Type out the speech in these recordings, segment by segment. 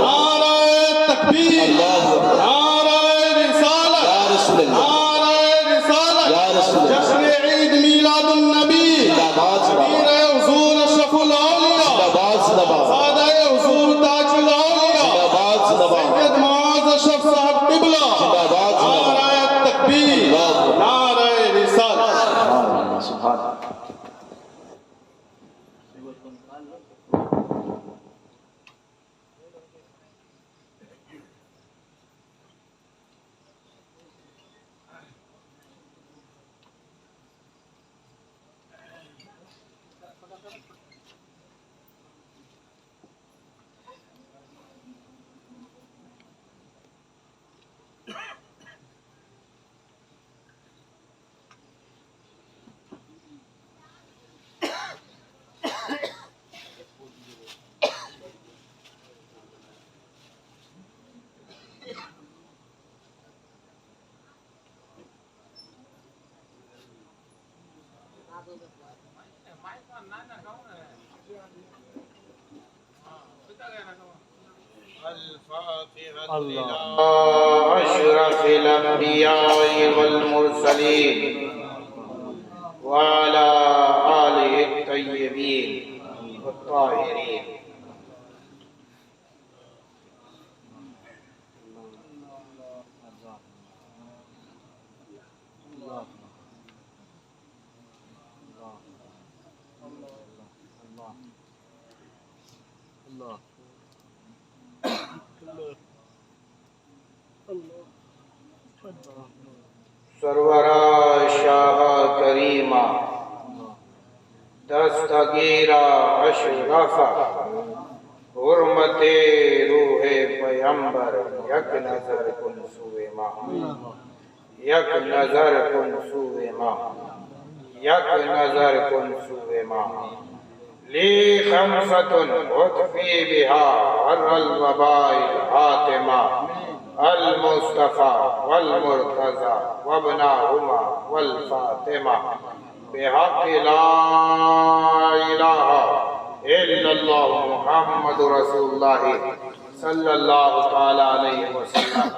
نعرہ تکبیر، نعرہ رسالت، یا رسول اللہ، نعرہ رسالت، یا رسول اللہ، جشن عید میلاد النبی، امیر حضور اشرف الاولیاء، زادہ حضور تاج الاولیاء، سید معاذ اشرف صاحب قبلہ، نعرہ تکبیر، نعرہ رسالت۔ سبحان اللہ۔ أشرف الأنبياء والمرسلين وعلى آله الطيبين الطاهرين. سرورا شاہ کریمہ دستگیرہ اشرفہ حرمت روح پیمبر یک نظر کن سوئے ماں، یک نظر کن سوئے ماں، یک نظر کن سوئے ماں. لی خمسۃ اطفی بہا حر الوباء الحاتمہ المصطفى والمرتضى وابناهما والفاطمة بحق لا إله إلا الله محمد رسول الله صلى الله تعالى عليه وسلم.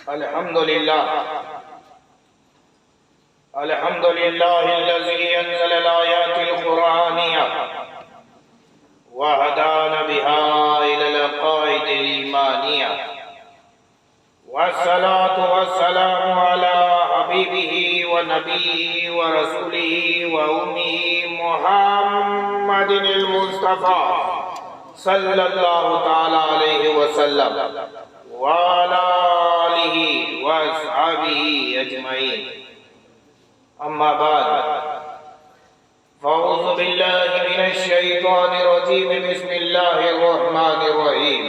الحمد لله الحمد لله الذي أنزل الآيات القرآنية وهدانا بها إلى العقائد الإيمانية، والصلاة والسلام على حبيبه ونبيه ورسوله وأمه محمد المصطفى صلى الله تعالى عليه وسلم وعلى آله وأصحابه أجمعين. أما بعد، فأعوذ بالله من الشيطان الرجيم. بسم الله الرحمن الرحيم.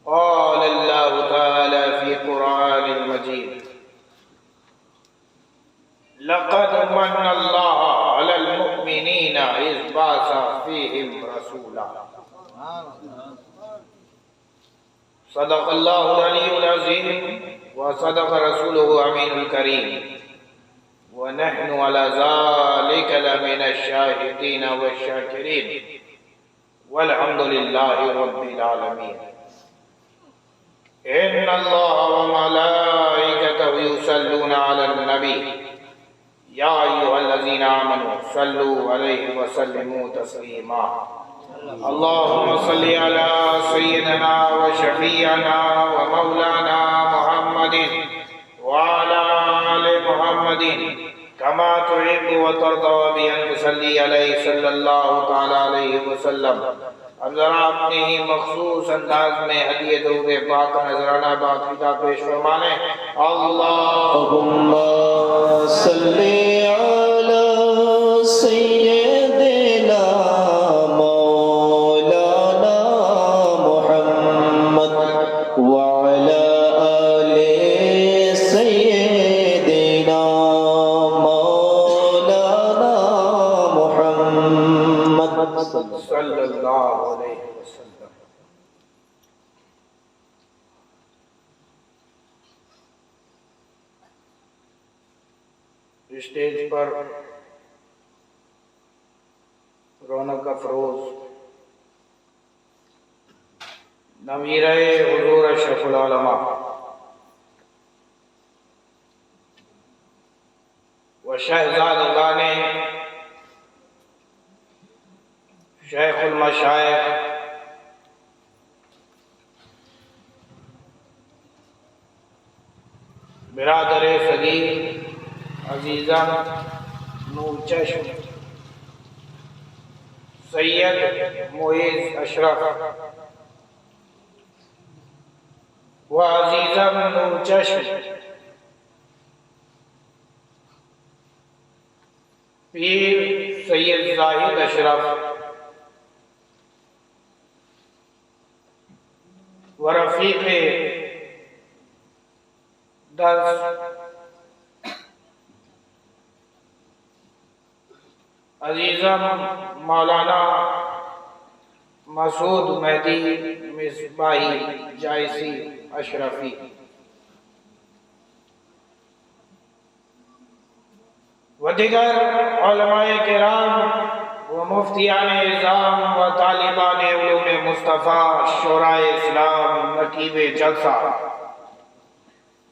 قال الله تعالى في القرآن المجيد: لقد من الله على المؤمنين إذ بعث فيهم رسولا. صدق الله العلي العظيم وصدق رسوله أمين الكريم، ونحن على ذلك لمن الشاهدين والشاكرين، والحمد لله رب العالمين. إن الله وملائكته يصلون على النبي يا أيها الذين آمنوا صلوا عليه وسلموا تسليما. اللهم صل على سيدنا وشفيعنا ومولانا محمد وعلى آل محمد كما تحب وترضى بأن تصلي عليه صلى الله تعالى عليه وسلم. اب ذرا اپنے ہی مخصوص انداز میں ہدیہ درود پاک کا نذرانہ باقاعدہ پیش فرمانے. اللہم صلی علی سیدنا مولانا محمد وعلی آل سیدنا مولانا محمد صلی اللہ اللہ علیہ وسلم۔ اسٹیج پر رونق افروز نویرہ حضور اشرف العلماء و شہزادگان شیخ المشائخ برادر صغیر عزیزان نور چشم سید معیز اشرف و عزیزان نور چشم پیر سید زاہد اشرف و رفیق درس عزیزم مولانا مسعود مہدی مصباحی جائسی اشرفی، و دیگر علماء کرام و مفتیان اعظام و طالبان علوم مصطفیٰ، شورائے اسلام، نقیب جلسہ،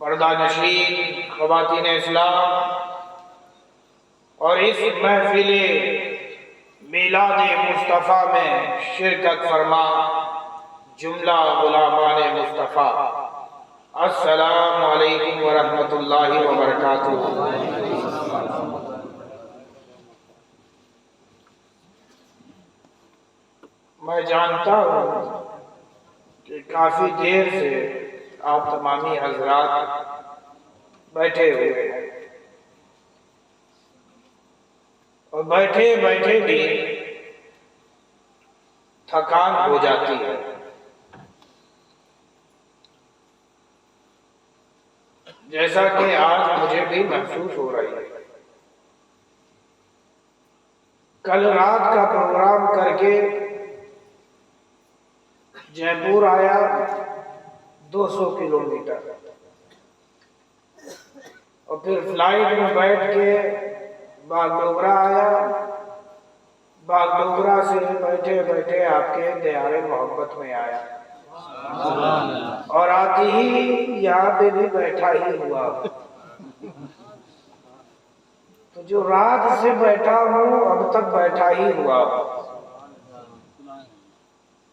پردہ نشین، خواتین اسلام اور اس محفل میلاد مصطفیٰ میں شرکت فرما جملہ غلامان مصطفیٰ، السلام علیکم ورحمۃ اللہ وبرکاتہ۔ میں جانتا ہوں کہ کافی دیر سے آپ تمامی حضرات بیٹھے ہوئے ہیں اور بیٹھے بیٹھے بھی تھکان ہو جاتی ہے۔ جیسا کہ آج مجھے بھی محسوس ہو رہی ہے۔ کل رات کا پروگرام کر کے جے پور آیا 200 کلومیٹر، اور پھر فلائٹ میں بیٹھ کے باگڈوگرا آیا، باگڈوگرا سے بیٹھے بیٹھے آپ کے دیار محبت میں آیا، اور آتی ہی یہاں پہ بھی بیٹھا ہی ہوا۔ تو جو رات سے بیٹھا ہوں اب تک بیٹھا ہی ہوا۔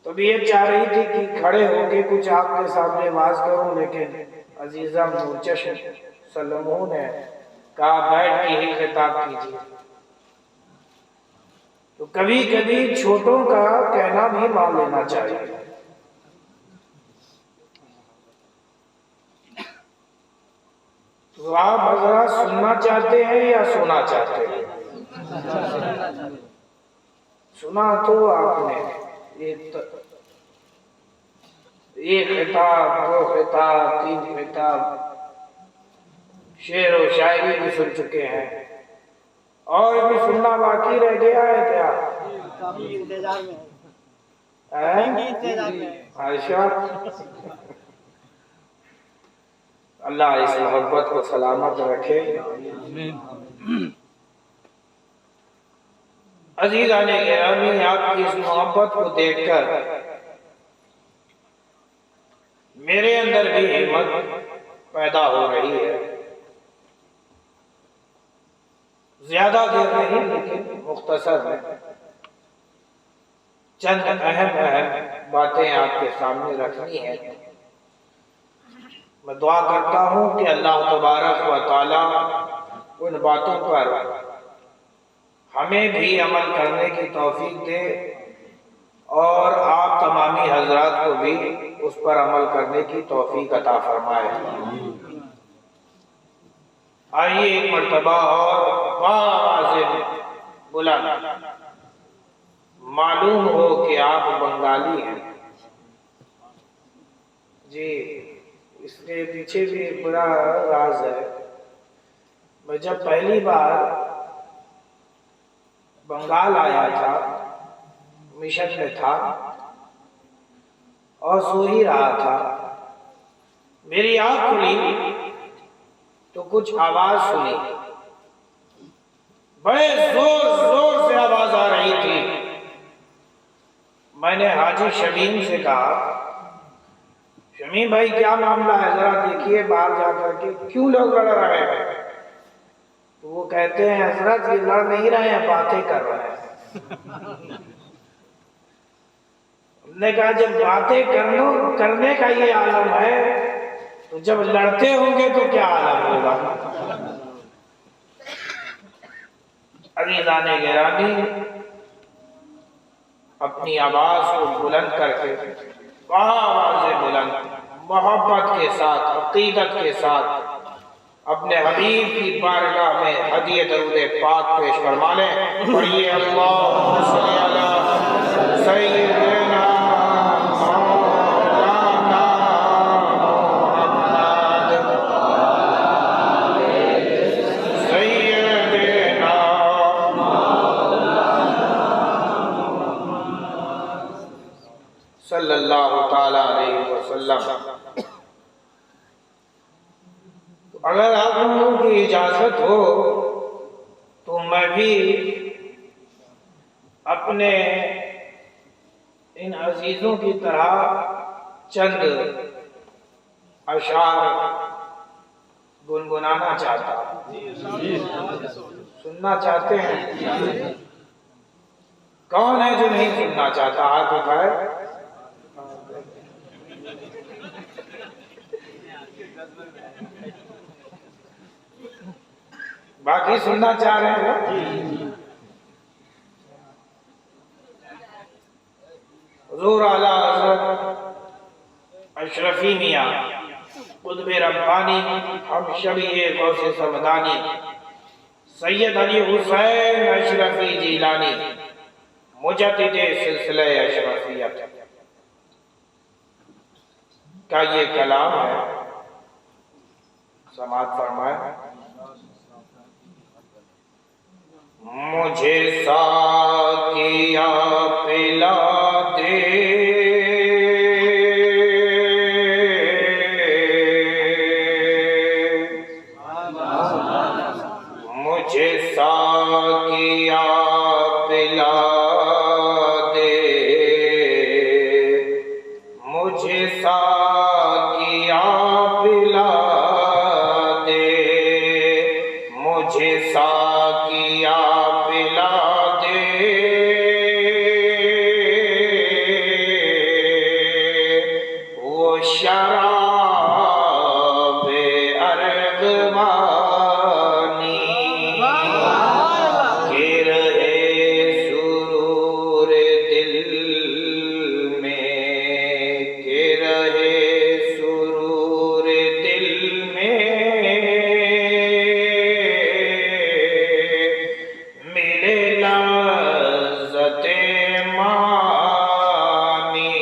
طبیعت چاہ رہی تھی کہ کھڑے ہو کے کچھ آپ کے سامنے واز کروں، لیکن عزیزہ نور چشم سلموں نے کہا بیٹھ کے ہی خطاب کیجیے۔ تو کبھی کبھی چھوٹوں کا کہنا بھی مان لینا چاہیے۔ تو آپ حضرات سننا چاہتے ہیں یا سونا چاہتے ہیں؟ سنا تو آپ نے ایک خطاب، 2 خطاب، 3 خطاب، شعر و شاعری بھی سن چکے ہیں، اور بھی سننا باقی رہ گیا ہے کیا؟ انتظار میں عائشہ، اللہ اس محبت کو سلامت رکھے۔ عزیزان گرامی، آپ کی اس محبت کو دیکھ کر میرے اندر بھی ہمت پیدا ہو رہی ہے۔ زیادہ دیر نہیں لیکن مختصر ہے، چند اہم باتیں آپ کے سامنے رکھنی ہیں۔ میں دعا کرتا ہوں کہ اللہ تبارک و تعالی ان باتوں پر ہمیں بھی عمل کرنے کی توفیق دے، اور آپ تمامی حضرات کو بھی اس پر عمل کرنے کی توفیق عطا فرمائے۔ آئیے ایک مرتبہ اور واضح بلانا، معلوم ہو کہ آپ بنگالی ہیں جی، اس کے پیچھے بھی ایک بڑا راز ہے۔ میں جب پہلی بار بنگال آیا تھا مشن میں تھا اور سو ہی رہا تھا، میری آنکھ کھلی تو کچھ آواز سنی، بڑے زور زور سے آواز آ رہی تھی۔ میں نے حاجی شمیم سے کہا، شمیم بھائی کیا معاملہ ہے، ذرا دیکھیے باہر جا کر کے کیوں لوگ لڑ رہے ہیں؟ تو وہ کہتے ہیں حضرت یہ لڑ نہیں رہے ہیں، باتیں کر رہے ہیں۔ ہم نے کہا جب باتیں کرنے کا یہ عالم ہے تو جب لڑتے ہوں گے تو کیا عالم ہوگا؟ عزیزان گرامی، اپنی آواز کو بلند کر کے آواز بلند محبت کے ساتھ عقیدت کے ساتھ اپنے حبیب کی بارگاہ میں ہدیہ درود پاک پیش فرما لیں۔ پڑھیے اللہم صلی علی سیدنا مولانا محمد سیدنا صلی اللہ تعالی علیہ وسلم۔ اگر آپ لوگوں کی اجازت ہو تو میں بھی اپنے ان عزیزوں کی طرح چند اشعار گنگنانا چاہتا ہوں۔ سننا چاہتے ہیں؟ کون ہے جو نہیں سننا چاہتا؟ ہاتھ اٹھائے۔ باقی سننا چاہ رہے ہیں؟ حضور اعلیٰ حضرت اشرفی میاں قطب ربانی ہم شبیہ غوث سمدانی سید علی حسین اشرفی جیلانی مجدد سلسلہ اشرفیت کا یہ کلام ہے، سماعت فرمائے۔ مجھے ساقیا پلا دے مجھے ساقیا پلا دے مجھے ساقیا پلا دے مجھے ساقیا پلا دے وہ شراب ارغوانی کہ رہے سرور دل میں کہ رہے سرور دل میں ملے لذت مانی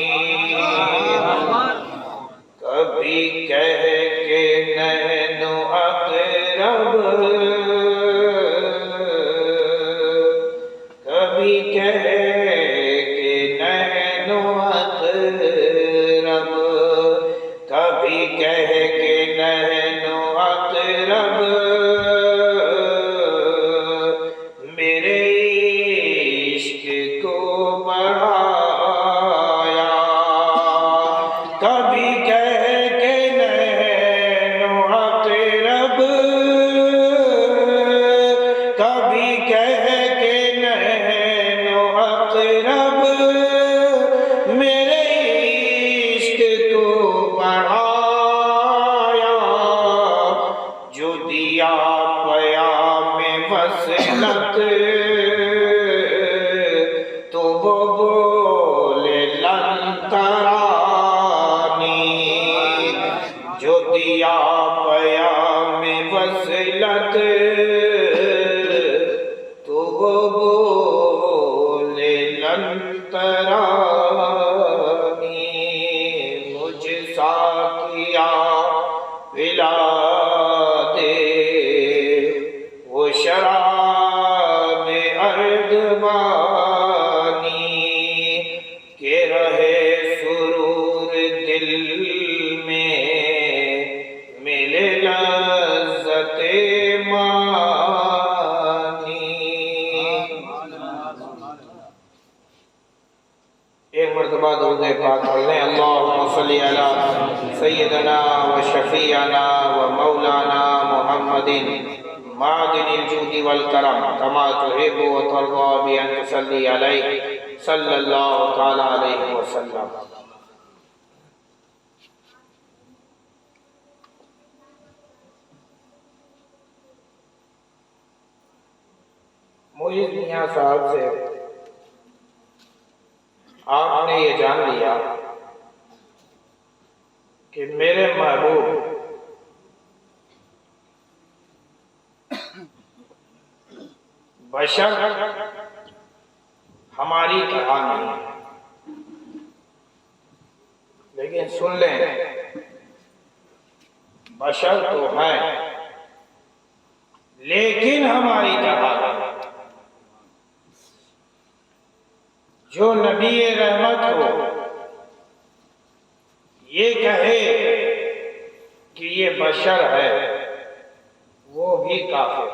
رہے سرور دل میں ملے لذت مانی. ایک مرتبہ درود پاک پڑھ لیں. اللہم صلی علی سیدنا و شفیعنا و مولانا محمد معدن الجود والکرم کما تحب و ترضى بأن تصلی علیہ صلی اللہ تعالی علیہ وسلم. معید میاں صاحب سے آپ نے یہ جان لیا کہ میرے محبوب بشر ہماری طرح نہیں ہے. لیکن سن لیں، بشر تو ہے لیکن ہماری طرح نہیں. جو نبی رحمت ہو یہ کہے کہ یہ بشر ہے وہ بھی کافر.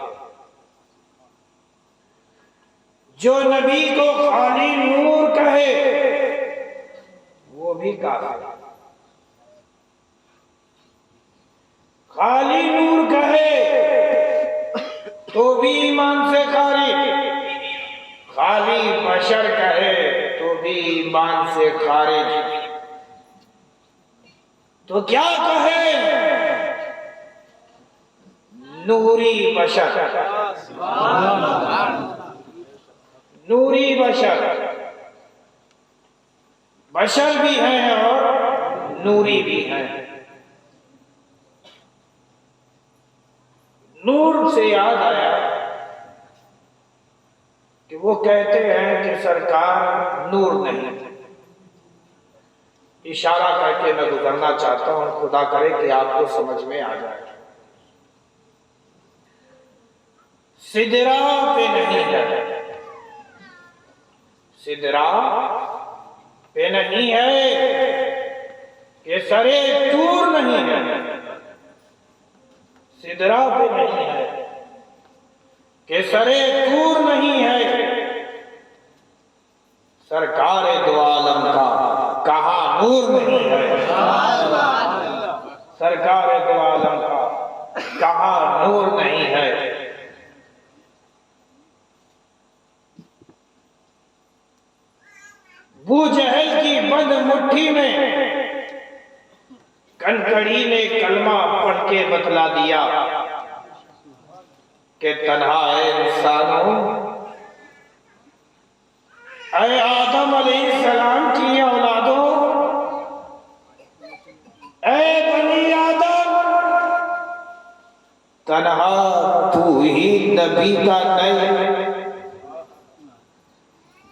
جو نبی کو خالی نور کہے وہ بھی کافر. خالی نور کہے تو بھی ایمان سے خارج، خالی بشر کہے تو بھی ایمان سے خارج. تو کیا کہے؟ نوری بشر. نوری بشر، بشر بھی ہیں اور نوری بھی ہیں. نور سے یاد آیا کہ وہ کہتے ہیں کہ سرکار نور نہیں. اشارہ کر کے میں گزرنا چاہتا ہوں، خدا کرے کہ آپ کو سمجھ میں آ جائے. سدرا پہ نہیں ہے، سدرا پہ نہیں ہے کہ سرے طور نہیں ہے. سدرا پہ نہیں ہے کہ سرے طور نہیں ہے. سرکار دو عالم کا کہاں نور نہیں ہے. سرکار دو عالم کا کہاں نور نہیں ہے. ابو جہل کی بند مٹھی میں کنکڑی نے کلمہ پڑھ کے بتلا دیا کہ تنہا اے انسانوں، اے آدم علیہ السلام کی اولادوں، اے بنی آدم، تنہا تو ہی نبی کا نہیں،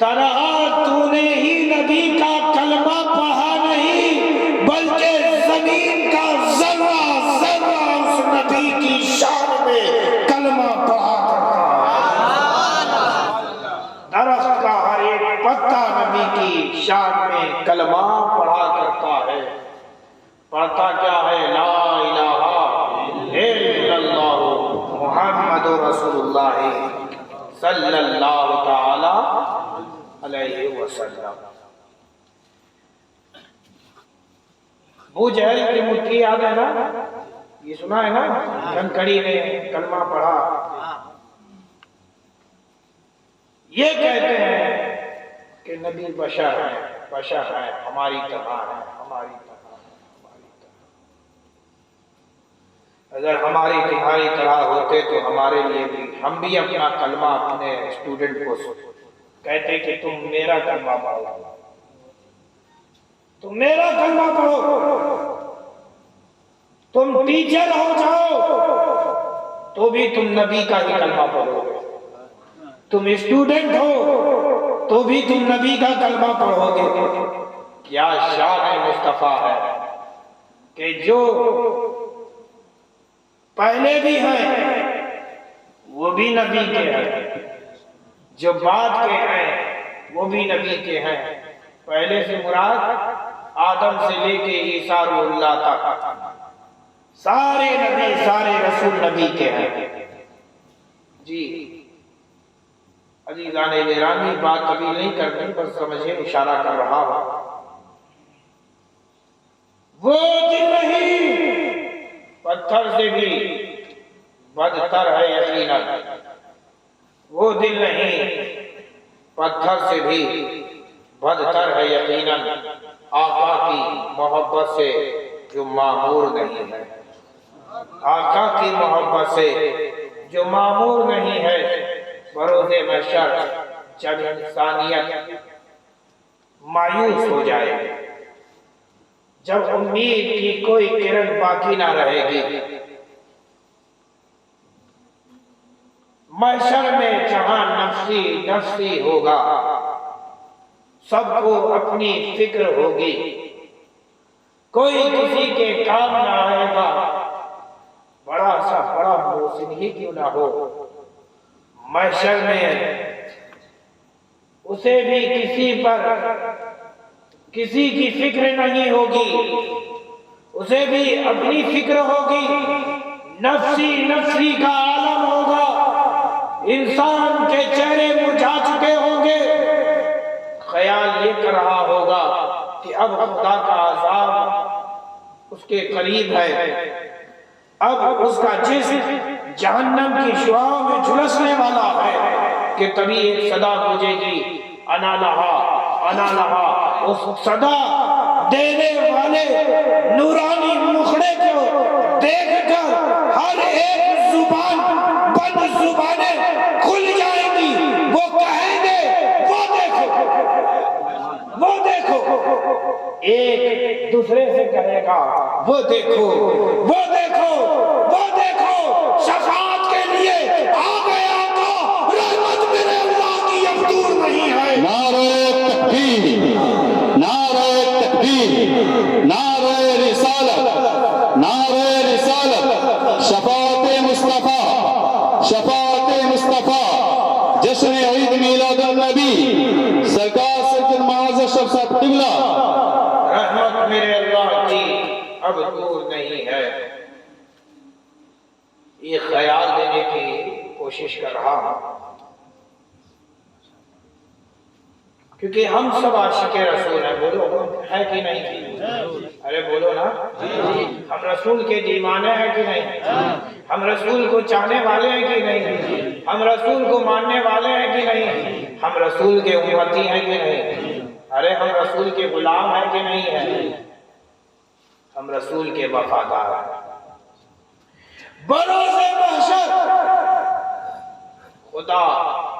تنہا تو نے ہی نبی کا کلمہ پڑھا نہیں بلکہ زمین کا ذرہ ذرہ اس نبی کی شان میں کلمہ پڑھا کرتا ہے. درخت کا ہر ایک پتا نبی کی شان میں کلمہ پڑھا کرتا ہے. پڑھتا کیا ہے؟ لا الہ الا اللہ محمد رسول اللہ صلی اللہ تعالی علیہ وسلم. ابو جہل کی مٹھی یاد ہے نا؟ یہ سنا ہے نا؟ کنکڑی نے کلمہ پڑھا. یہ کہتے ہیں کہ نبی بشر ہے، بشر ہے، ہماری طرح ہے، ہماری طرح ہے، ہماری طرح. اگر ہماری تمہاری طرح ہوتے تو ہمارے لیے بھی، ہم بھی اپنا کلمہ اپنے اسٹوڈنٹ کو کہتے کہ تم میرا کلمہ پڑھو، تم میرا کلمہ پڑھو. تم ٹیچر ہو جاؤ تو بھی تم نبی کا ہی کلمہ پڑھو گے. تم اسٹوڈنٹ ہو تو بھی تم نبی کا کلمہ پڑھو گے. کیا شان مصطفیٰ ہے کہ جو پہلے بھی ہیں وہ بھی نبی کے ہیں، جو بعد کے ہیں وہ بھی نبی کے ہیں. پہلے سے مراد آدم سے لے کے عیسیٰ روح اللہ تک سارے نبی سارے رسول نبی کے ہیں جی عزیزان گرامی بات کبھی نہیں کرتی بس سمجھے اشارہ کر رہا ہوں وہ دل نہیں پتھر سے بھی بدتر ہے یقیناً وہ دل نہیں پتھر سے بھی بدتر ہے یقیناً آقا کی محبت سے جو معمور نہیں ہے آقا کی محبت سے جو معمور نہیں ہے بروز محشر جب انسانیت مایوس ہو جائے جب امید کی کوئی کرن باقی نہ رہے گی محشر میں جہاں نفسی نفسی ہوگا سب کو اپنی فکر ہوگی کوئی کسی کے کام نہ آئے گا بڑا سا بڑا محسن ہی کیوں نہ ہو محشر میں اسے بھی کسی پر کسی کی فکر نہیں ہوگی اسے بھی اپنی فکر ہوگی نفسی نفسی کا عالم ہوگا انسان کے چہرے مرجھا چکے ہوں گے خیال یہ کر رہا ہوگا کہ اب خدا کا عذاب اس کے قریب ہے اب اس کا جسم جہنم کی شعاعوں میں جھلسنے والا ہے کہ تبھی ایک صدا گونجے گی انا لہا اس صدا دینے والے نورانی مخڑے کو دیکھ کر ہر ایک زبان بند زبانیں کھل جائیں گی وہ کہیں گے وہ دیکھو ایک دوسرے سے کہے گا وہ دیکھو وہ دیکھو وہ دیکھو شفاعت کے لیے آ گیا تو رحمت میرے اللہ کی اب دور نہیں ہے نعرہ تکبیر نعرہ تکبیر نعرہ رسالت نعرہ رسالت شفاعت مصطفیٰ جشن عید میلاد النبی سرکار سید معاذ اشرف صاحب قبلہ رحمت میرے اللہ کی اب دور نہیں ہے یہ خیال دینے کی کوشش کر رہا ہوں کیونکہ ہم سب عاشق رسول ہیں بولو ہے کہ نہیں ارے بولو نا ہم رسول کے دیوانے ہیں کہ نہیں ہم رسول کو چاہنے والے ہیں کہ نہیں ہم رسول کو ماننے والے ہیں کہ نہیں ہم رسول کے امتی ہیں کہ نہیں ارے ہم رسول کے غلام ہیں کہ نہیں ہیں ہم رسول کے وفادار ہیں بروز محشر خدا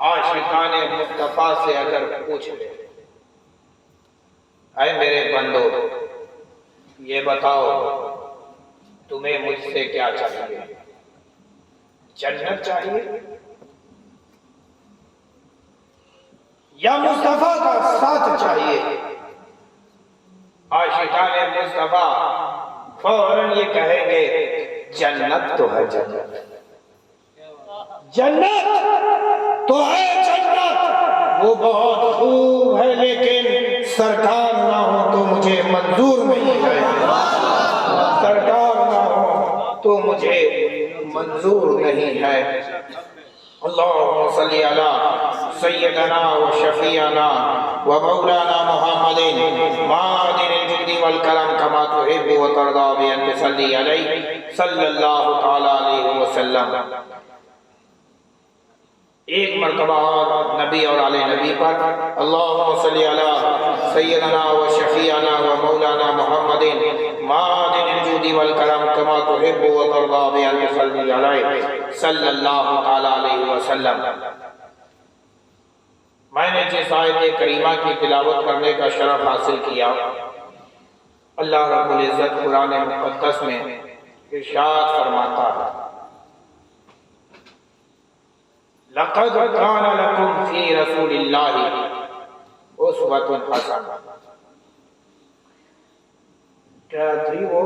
عاشقان مصطفیٰ سے اگر پوچھ لے اے میرے بندو یہ بتاؤ تمہیں مجھ سے کیا چاہیے جنت چاہیے یا مصطفیٰ کا ساتھ چاہیے عاشقان مصطفیٰ فوراً یہ کہیں گے جنت تو ہے جنت تو ہے جنت وہ بہت خوب ہے لیکن سرکار نہ ہو تو مجھے منظور نہیں ہے سرکار نہ ہو تو مجھے منظور نہیں ہے اللہم صلی علی سیدنا و شفیعنا و مولانا محمد معدن الجود والکرم کما تحب و ترضا بین تصلی علیہ صلی اللہ تعالی علیہ وسلم ایک مرتبہ اور نبی اور آل نبی پر اللہم صلی علی سیدنا و شفیعنا و مولانا محمد معدن الجود والکرم کما تحب و ترضا بین تصلی علیہ صلی اللہ تعالی علیہ وسلم میں نے جس آیت کریمہ کی تلاوت کرنے کا شرف حاصل کیا اللہ رب العزت قرآن مقدس میں ارشاد فرماتا ہے لَقَدْ كَانَ لَكُمْ فِي رَسُولِ اللَّهِ أُسْوَةٌ حَسَنَةٌ کیا تھی وہ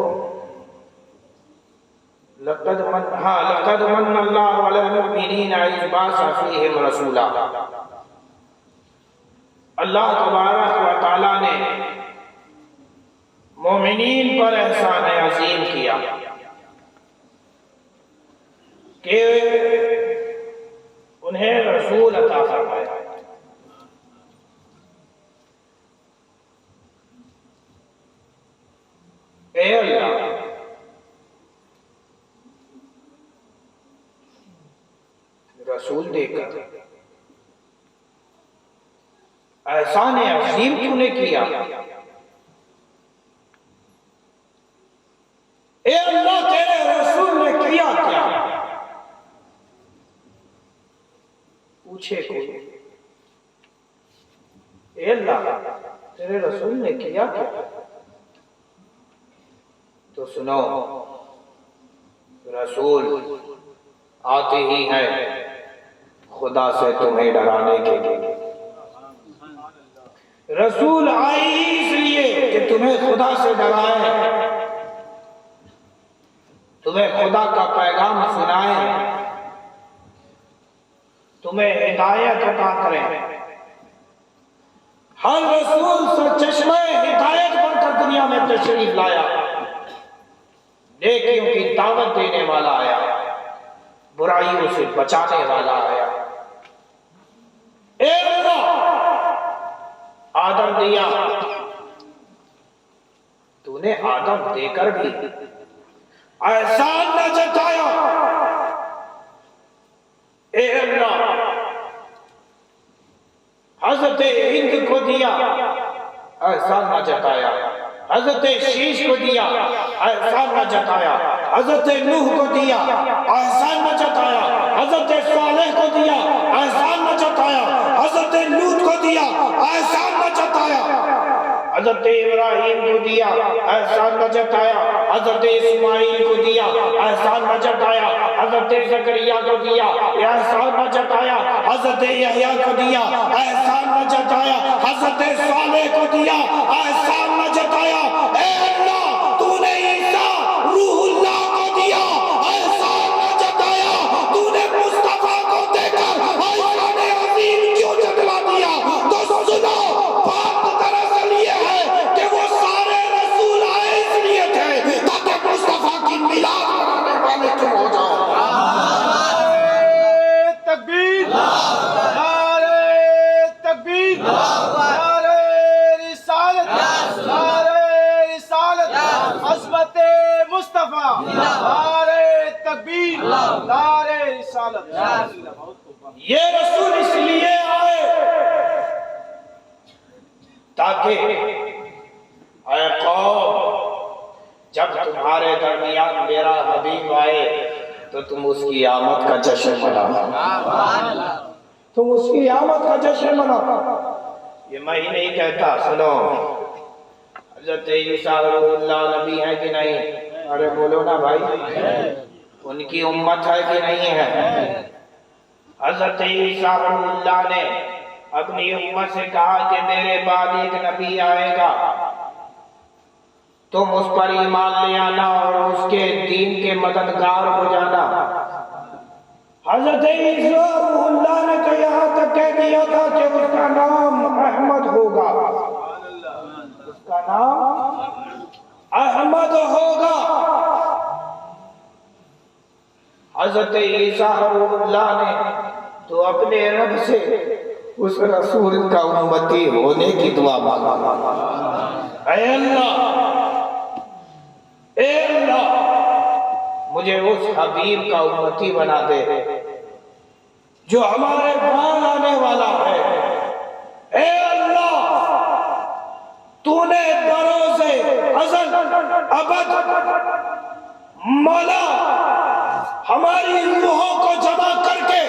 لَقَدْ مَنَّ اللَّهُ عَلَى الْمُؤْمِنِينَ إِذْ بَعَثَ فِيهِمْ رَسُولًا اللہ تبارک و تعالیٰ نے مومنین پر احسان عظیم کیا کہ انہیں رسول عطا فرمایا. اے اللہ رسول دے کر احسان عظیم کیوں نے کیا؟ اے اللہ تیرے رسول نے کیا کیا؟ پوچھے کوئی. اے اللہ تیرے رسول نے کیا کیا؟ تو سنو، رسول آتے ہی ہے خدا سے تمہیں ڈرانے کے لیے. رسول آئی ہی اس لیے کہ تمہیں خدا سے ڈرائے، تمہیں خدا کا پیغام سنائے، تمہیں ہدایت عطا کریں. ہر رسول سرچشمہ ہدایت بن کر دنیا میں تشریف لایا، نیکیوں کی دعوت دینے والا آیا، برائیوں سے بچانے والا آیا. اے اللہ آدم دیا، تو نے آدم دے کر بھی احسان نہ جتایا. اے اللہ حضرت ہند کو دیا، احسان نہ جتایا. حضرت شیش کو دیا، احسان نہ جتایا. حضرت نوح کو دیا، احسان نہ جتایا. حضرت صالح کو دیا، احسان نہ جتایا. حضرت لوط کو دیا، احسان نہ جتایا. حضرت ابراہیم کو دیا، احسان نہ جتایا. حضرت اسماعیل کو دیا، احسان نہ جتایا. حضرت زکریا کو دیا، احسان نہ جتایا. حضرت یحییٰ کو دیا، احسان نہ جتایا. حضرت صالح کو دیا، احسان نہ جتایا. اے اللہ تو نے عیسیٰ روح اللہ کو دیا، احسان نہ جتایا. تو نے مصطفیٰ کو دے کر احسان عظیم کیوں جتلا دیا؟ تو سنو، بات دراصل یہ ہے کہ وہ سارے رسول آئے اس لیے تھے تاکہ مصطفیٰ کی میلاد منانے والے تم ہو جاؤ. تکبیر، نعرہ تکبیر، نعرہ رسالت، نعرہ رسالت، عظمت مصطفیٰ، نعرہ تکبیر، نعرہ رسالت. یہ رسول اس لیے آئے تاکہ اے قوم جب تمہارے درمیان میرا حبیب آئے تو تم اس کی آمد کا جشن مناؤ. تم اس کی آمد کا جشن مناؤ. یہ میں ہی نہیں کہتا، سنو. حضرت عیسیٰ روح اللہ نبی ہے کہ نہیں؟ ارے بولو نا بھائی. ان کی امت ہے کہ نہیں ہے؟ حضرت عیسیٰ روح اللہ نے اپنی امت سے کہا کہ میرے بعد ایک نبی آئے گا، تم اس پر ایمان لے آنا اور اس کے دین کے مددگار ہو جانا. حضرت عیسیٰ روح اللہ نے تو یہاں تک کہہ دیا تھا کہ اس کا نام احمد ہوگا. اس کا نام احمد ہوگا. حضرت عیسیٰ روح اللہ نے تو اپنے رب سے اس رسول کا امتی ہونے کی دعا مانگا. اے اللہ مجھے اس حبیب کا امتی بنا دے جو ہمارے بعد آنے والا ہے. اے اللہ تو نے بروز ازل ابد مولا ہماری روحوں کو جمع کر کے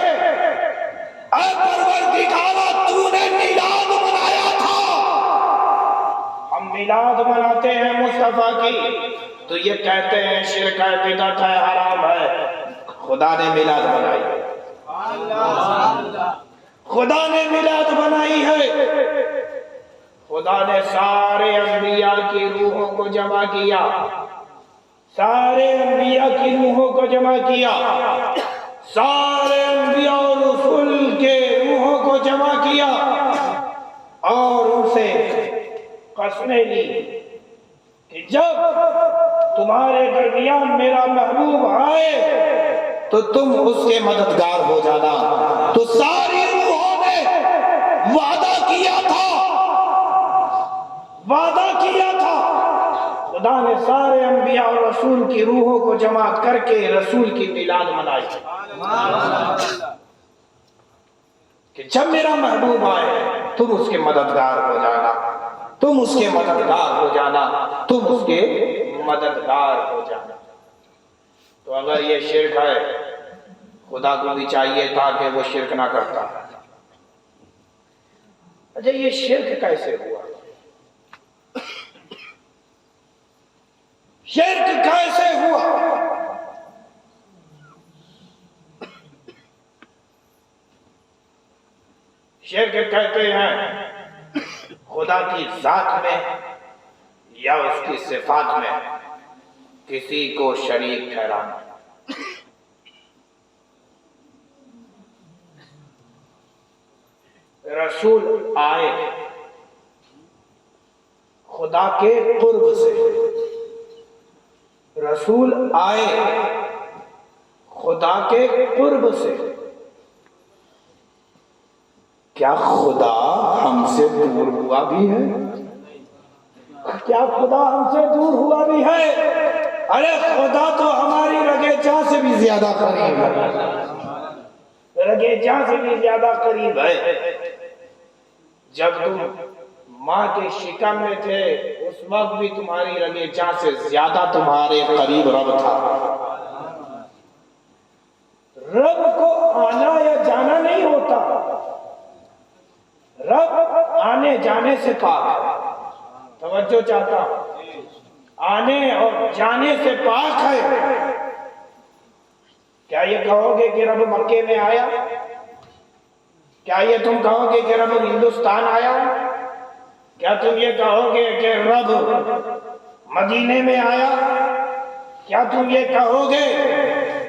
اے پروردگارا تو نے میلاد منایا تھا. ہم میلاد مناتے ہیں مصطفیٰ کی تو یہ کہتے ہیں شرک ہے، بدعت ہے، حرام ہے. خدا نے میلاد بنائی ہے. خدا نے میلاد بنائی ہے. خدا نے سارے انبیاء کی روحوں کو جمع کیا، سارے انبیاء کی روحوں کو جمع کیا، سارے انبیاء اور رسول کے روحوں کو جمع کیا. اور ان سے قسمیں لی کہ جب تمہارے درمیان میرا محبوب آئے تو تم اس کے مددگار ہو جانا. تو ساری روحوں نے وعدہ کیا تھا. خدا نے سارے انبیاء اور رسول کی روحوں کو جمع کر کے رسول کی میلاد منائی کہ جب میرا محبوب آئے تم اس کے مددگار ہو جانا. تو اگر یہ شرک ہے خدا کو بھی چاہیے تھا کہ وہ شرک نہ کرتا. اچھا یہ شرک کیسے ہوا؟ شرک کہتے ہیں خدا کی ذات میں یا اس کی صفات میں کسی کو شریک ٹھہرانا. رسول آئے خدا کے قرب سے، رسول آئے خدا کے قرب سے. کیا خدا ہم سے دور ہوا بھی ہے؟ ارے خدا تو ہماری رگے جاں سے بھی زیادہ قریب ہے. جب تم ماں کے شکم میں تھے اس وقت بھی تمہاری رگے جاں سے زیادہ تمہارے قریب رب تھا. رب کو آنا یا جانا نہیں ہوتا، رب آنے جانے سے پاک ہے. توجہ چاہتا ہوں، آنے اور جانے سے پاک ہے. کیا یہ کہو گے کہ رب مکے میں آیا؟ کیا یہ تم کہو گے کہ رب ہندوستان آیا؟ کیا تم یہ کہو گے کہ رب مدینے میں آیا؟ کیا تم یہ کہو گے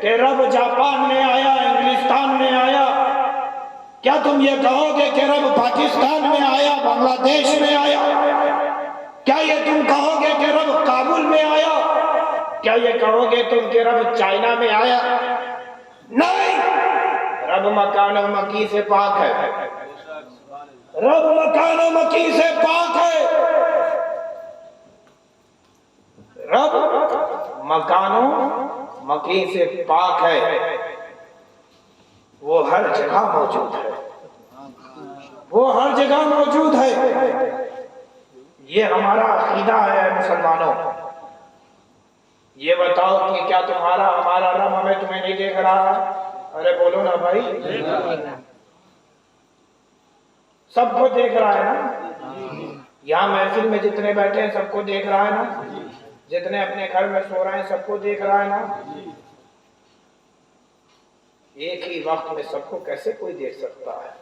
کہ رب جاپان میں آیا، انگلستان میں آیا؟ کیا تم یہ کہو گے کہ رب پاکستان میں آیا، بنگلہ دیش میں آیا؟ کیا یہ تم کہو گے کہ رب کابل میں آیا؟ کیا یہ کہو گے تم کہ رب چائنا میں آیا؟ نہیں، رب مکان و مکی سے پاک ہے. رب مکان و مکی سے پاک ہے. رب مکان و مکی سے پاک ہے. وہ ہر جگہ موجود ہے. یہ ہمارا عقیدہ ہے مسلمانوں. یہ بتاؤ کہ کیا ہمارا رب ہمیں تمہیں نہیں دیکھ رہا؟ ارے بولو نا بھائی، سب کو دیکھ رہا ہے نا. یہاں محفل میں جتنے بیٹھے ہیں سب کو دیکھ رہا ہے نا. جتنے اپنے گھر میں سو رہے ہیں سب کو دیکھ رہا ہے نا. ایک ہی وقت میں سب کو کیسے کوئی دیکھ سکتا ہے؟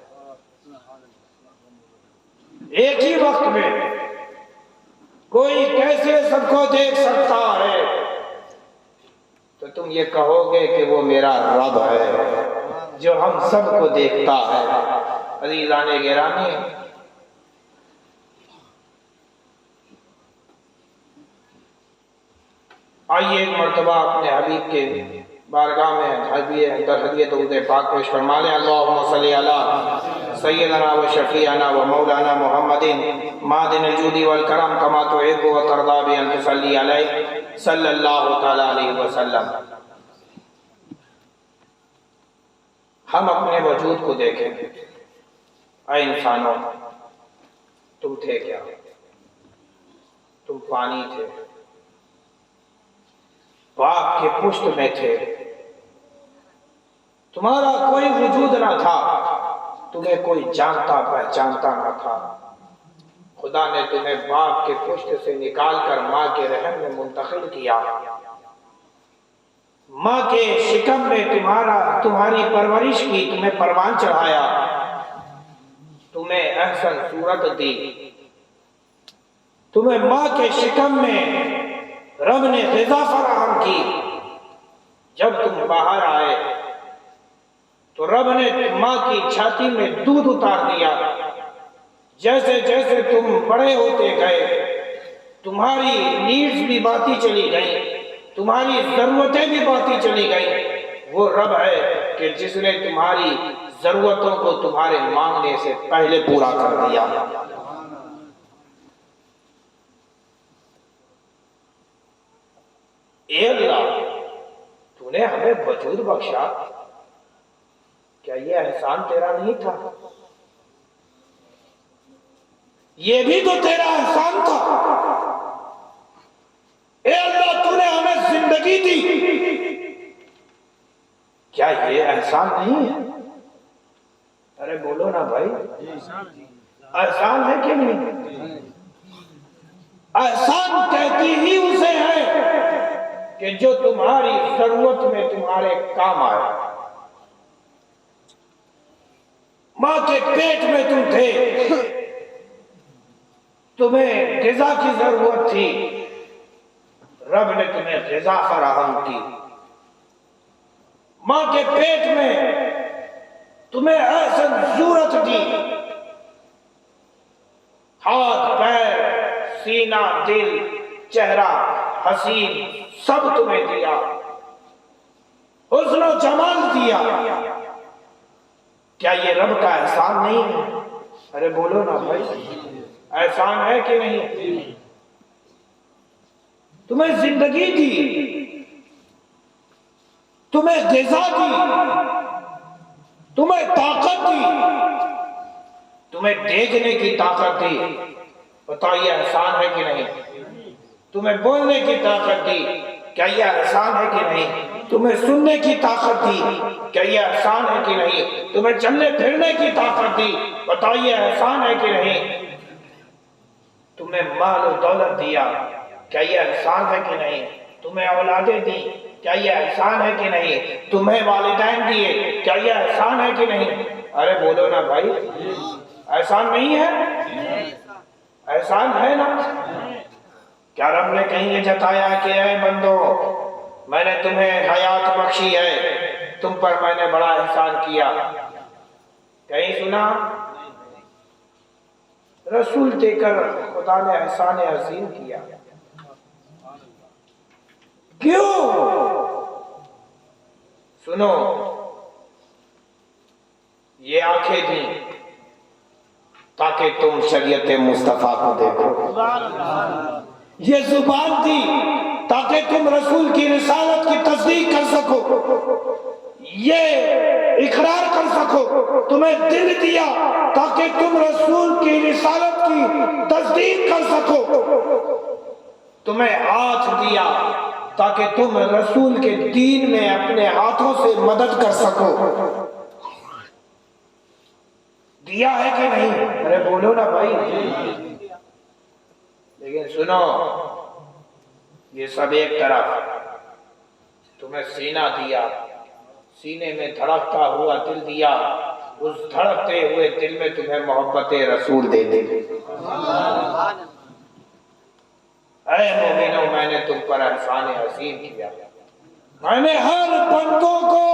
ایک ہی وقت میں کوئی کیسے سب کو دیکھ سکتا ہے؟ تو تم یہ کہو گے کہ وہ میرا رب ہے جو ہم سب کو دیکھتا ہے. عزیزان گرامی، آئیے ایک مرتبہ اپنے حبیب کے بارگاہ میں ہدیہ درود پاک پیش فرما لیں. اللہم صلی علی سیدنا و شفیعنا و مولانا محمد معدن الجود والکرم کما تحب و ترضى بأن تصلی علیہ صلی اللہ تعالی علیہ وسلم. ہم اپنے وجود کو دیکھیں. اے انسانوں، تم تھے کیا؟ تم پانی تھے، پاک کے پشت میں تھے. تمہارا کوئی وجود نہ تھا، تمہیں کوئی جانتا پہچانتا نہ تھا. خدا نے تمہیں باپ کے پشت سے نکال کر ماں کے رحم میں منتقل کیا. ماں کے شکم میں تمہاری پرورش کی، تمہیں پروان چڑھایا، تمہیں احسن صورت دی. تمہیں ماں کے شکم میں رب نے غذا فراہم کی. جب تم باہر آئے تو رب نے ماں کی چھاتی میں دودھ اتار دیا. جیسے جیسے تم بڑے ہوتے گئے تمہاری نیڈز بھی بڑھتی چلی گئیں، تمہاری ضرورتیں بھی بڑھتی چلی گئیں۔ وہ رب ہے کہ جس نے تمہاری ضرورتوں کو تمہارے مانگنے سے پہلے پورا کر دیا۔ اے اللہ، تو نے ہمیں وجود بخشا، کیا یہ احسان تیرا نہیں تھا؟ یہ بھی تو تیرا احسان تھا۔ اے اللہ، تو نے ہمیں زندگی دی، کیا یہ احسان نہیں ہے؟ ارے بولو نا بھائی، احسان ہے کہ نہیں؟ احسان کہتی ہی اسے ہے کہ جو تمہاری ضرورت میں تمہارے کام آئے۔ ماں کے پیٹ میں تم تھے، تمہیں غذا کی ضرورت تھی، رب نے تمہیں غذا فراہم کی۔ ماں کے پیٹ میں تمہیں احسن صورت دی، ہاتھ پیر سینہ دل چہرہ حسین سب تمہیں دیا، حسن و جمال دیا، کیا یہ رب کا احسان نہیں ہے؟ ارے بولو نا بھائی، احسان ہے کہ نہیں؟ تمہیں زندگی دی، تمہیں غذا دی، تمہیں طاقت دی، تمہیں دیکھنے کی طاقت دی، بتائیے احسان ہے کہ نہیں؟ تمہیں بولنے کی طاقت دی، کیا یہ احسان ہے کہ نہیں؟ تمہیں سننے کی طاقت دی، کیا یہ احسان ہے کہ نہیں؟ تمہیں چلنے پھرنے کی طاقت دی، بتائیے احسان ہے کہ نہیں؟ تمہیں مال و دولت دیا، کیا یہ احسان ہے کہ نہیں؟ تمہیں اولادیں دی، کیا یہ احسان ہے کہ نہیں؟ تمہیں والدین دیے، کیا یہ احسان ہے کہ نہیں؟ ارے بولو نا بھائی، احسان نہیں ہے؟ احسان ہے نا؟ کیا رب نے کہیں یہ جتایا کہ اے بندو میں نے تمہیں حیات بخشی ہے، تم پر میں نے بڑا احسان کیا؟ کہیں سنا؟ رسول دے کر خدا نے احسان عظیم کیا۔ کیوں؟ سنو، یہ آنکھیں دیں تاکہ تم شریعت مصطفیٰ کو دیکھو، یہ زبان دی تاکہ تم رسول کی رسالت کی تصدیق کر سکو، یہ اقرار کر سکو، تمہیں دل دیا تاکہ تم رسول کی رسالت کی تصدیق کر سکو، تمہیں ہاتھ دیا تاکہ تم رسول کے دین میں اپنے ہاتھوں سے مدد کر سکو۔ دیا ہے کہ نہیں؟ ارے بولو نا بھائی۔ لیکن سنو، یہ سب ایک طرف، تمہیں سینہ دیا، سینے میں دھڑکتا ہوا دل دیا، اس دھڑکتے ہوئے دل میں تمہیں محبت رسول دے دی۔ اے مومنو، میں نے تم پر احسان عظیم کیا، میں نے ہر بندوں کو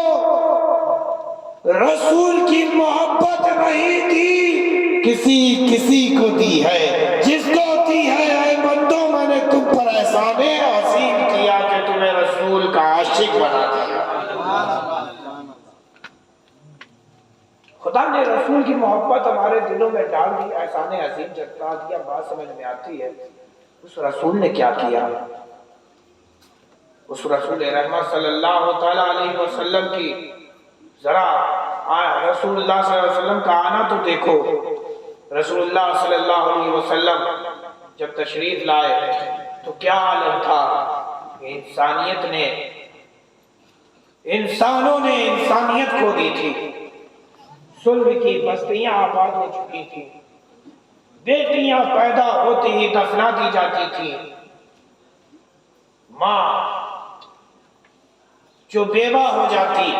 رسول کی محبت نہیں دی، کسی کو دی ہے، جس کو دی ہے اے بندوں میں نے تم پر احسان عظیم کیا کہ تمہیں رسول کا عاشق بنا دیا۔ خدا نے رسول کی محبت ہمارے دلوں میں ڈال دی، احسان عظیم جتا دیا۔ بات سمجھ میں آتی ہے اس رسول نے کیا کیا؟ اس رسول رحمت صلی اللہ تعالیٰ علیہ وسلم کی ذرا رسول اللہ صلی اللہ علیہ وسلم کا آنا تو دیکھو۔ رسول اللہ صلی اللہ علیہ وسلم جب تشریف لائے تو کیا عالم تھا؟ انسانیت نے، انسانوں نے انسانیت کھو دی تھی، صلح کی بستیاں آباد ہو چکی تھی، بیٹیاں پیدا ہوتی ہی دفنا دی جاتی تھی، ماں جو بیوہ ہو جاتی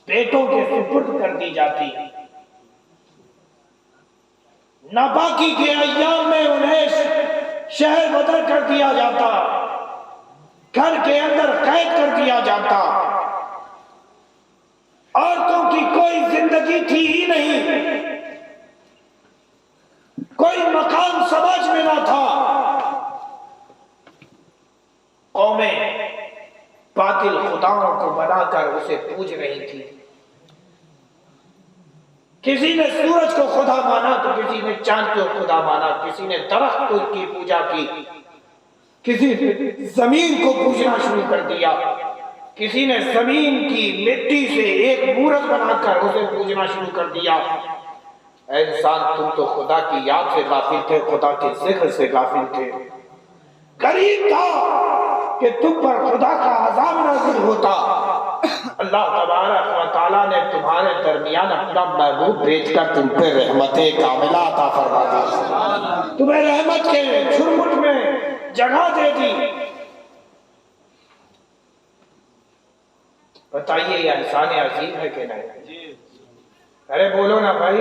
بیٹوں کے سپرد کر دی جاتی، ناپاکی کے ایام میں انہیں شہر بدر کر دیا جاتا، گھر کے اندر قید کر دیا جاتا، عورتوں کی کوئی زندگی تھی ہی نہیں۔ کوئی مقام سمجھ میں نہ تھا. قومیں باطل خداؤں کو بنا کر اسے پوج رہی تھی. کسی نے سورج کو خدا مانا تو کسی نے چاند کو خدا مانا, کسی نے درخت کو کی پوجا کی, کسی نے زمین کو پوجنا شروع کر دیا, کسی نے زمین کی مٹی سے ایک مورت بنا کر اسے پوجنا شروع کر دیا. اے انسان, تم تو خدا کی یاد سے غافل تھے, خدا کے ذکر سے غافل تھے. قریب تھا کہ تم پر خدا کا عذاب نازل ہوتا. اللہ تبارک و تعالیٰ نے تمہارے درمیان اپنا محبوب بھیج کر تم پہ رحمت کاملہ عطا فرما دی, تمہیں رحمت کے جھرمٹ میں جگہ دے دی. بتائیے یہ احسان عظیم ہے کہ نہیں؟ ارے بولو نا بھائی,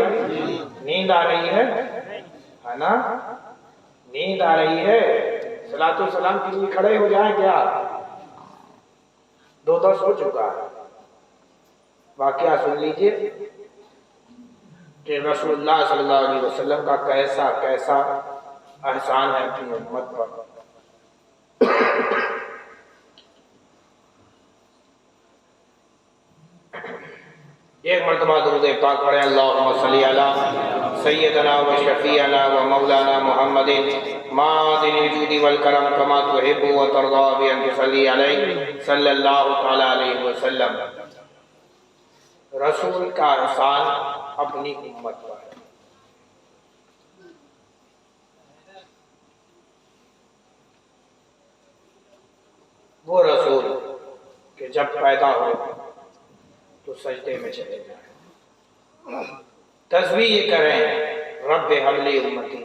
نیند آ رہی ہے نا؟ نیند آ رہی ہے. صلاۃ والسلام کے لیے کھڑے ہو جائیں کیا؟ 2:10 ہو چکا ہے. واقعہ سن لیجئے کہ رسول اللہ صلی اللہ علیہ وسلم کا کیسا کیسا احسان ہے اپنی امت پر. ایک مرتبہ درود پاک پڑھیں. اللہم صلی علی سیدنا و شفیعنا و مولانا محمد معدن الجود والکرم کما تحب و ترضا بان تصلی علیہ صلی اللہ تعالی علیہ وسلم. رسول کا احسان اپنی امت پر ہے. وہ رسول کہ جب پیدا ہو تو سجدے میں چلے جائیں, تسبیح کریں رب حبلی امتی,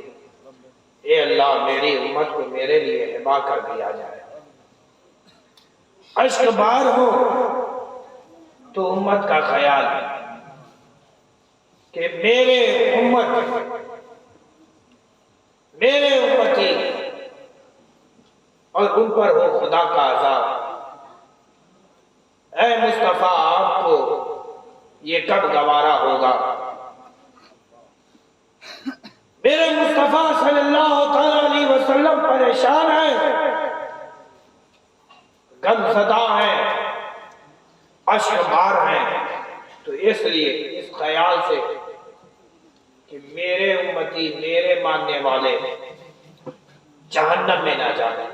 اے اللہ میری امت کو میرے لیے ہبا کر دیا جائے. اشک بار ہو تو امت کا خیال کہ میرے امتی اور ان پر ہو خدا کا عذاب. اے مصطفیٰ, آپ کو یہ کب گوارا ہوگا؟ میرے مصطفیٰ صلی اللہ تعالی علیہ وسلم پریشان ہیں, غم زدہ ہیں, اشک بار ہیں, تو اس لیے اس خیال سے کہ میرے امتی, میرے ماننے والے جہنم میں نہ جائیں.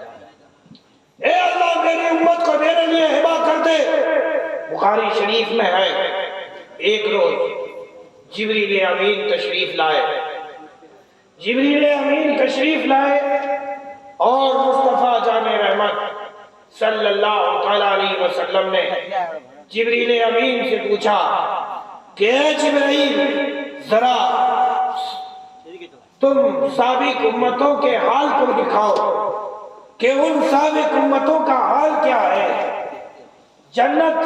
اے اللہ میری امت کو میرے لیے ہبا کر دے. بخاری شریف میں ہے, ایک روز جبریل امین تشریف لائے. جبریل امین تشریف لائے اور مصطفیٰ جان رحمت صلی اللہ تعالی علیہ وسلم نے جبریل امین سے پوچھا کہ اے جبریل, ذرا تم سابق امتوں کے حال کو دکھاؤ کہ ان سابق امتوں کا حال کیا ہے. جنت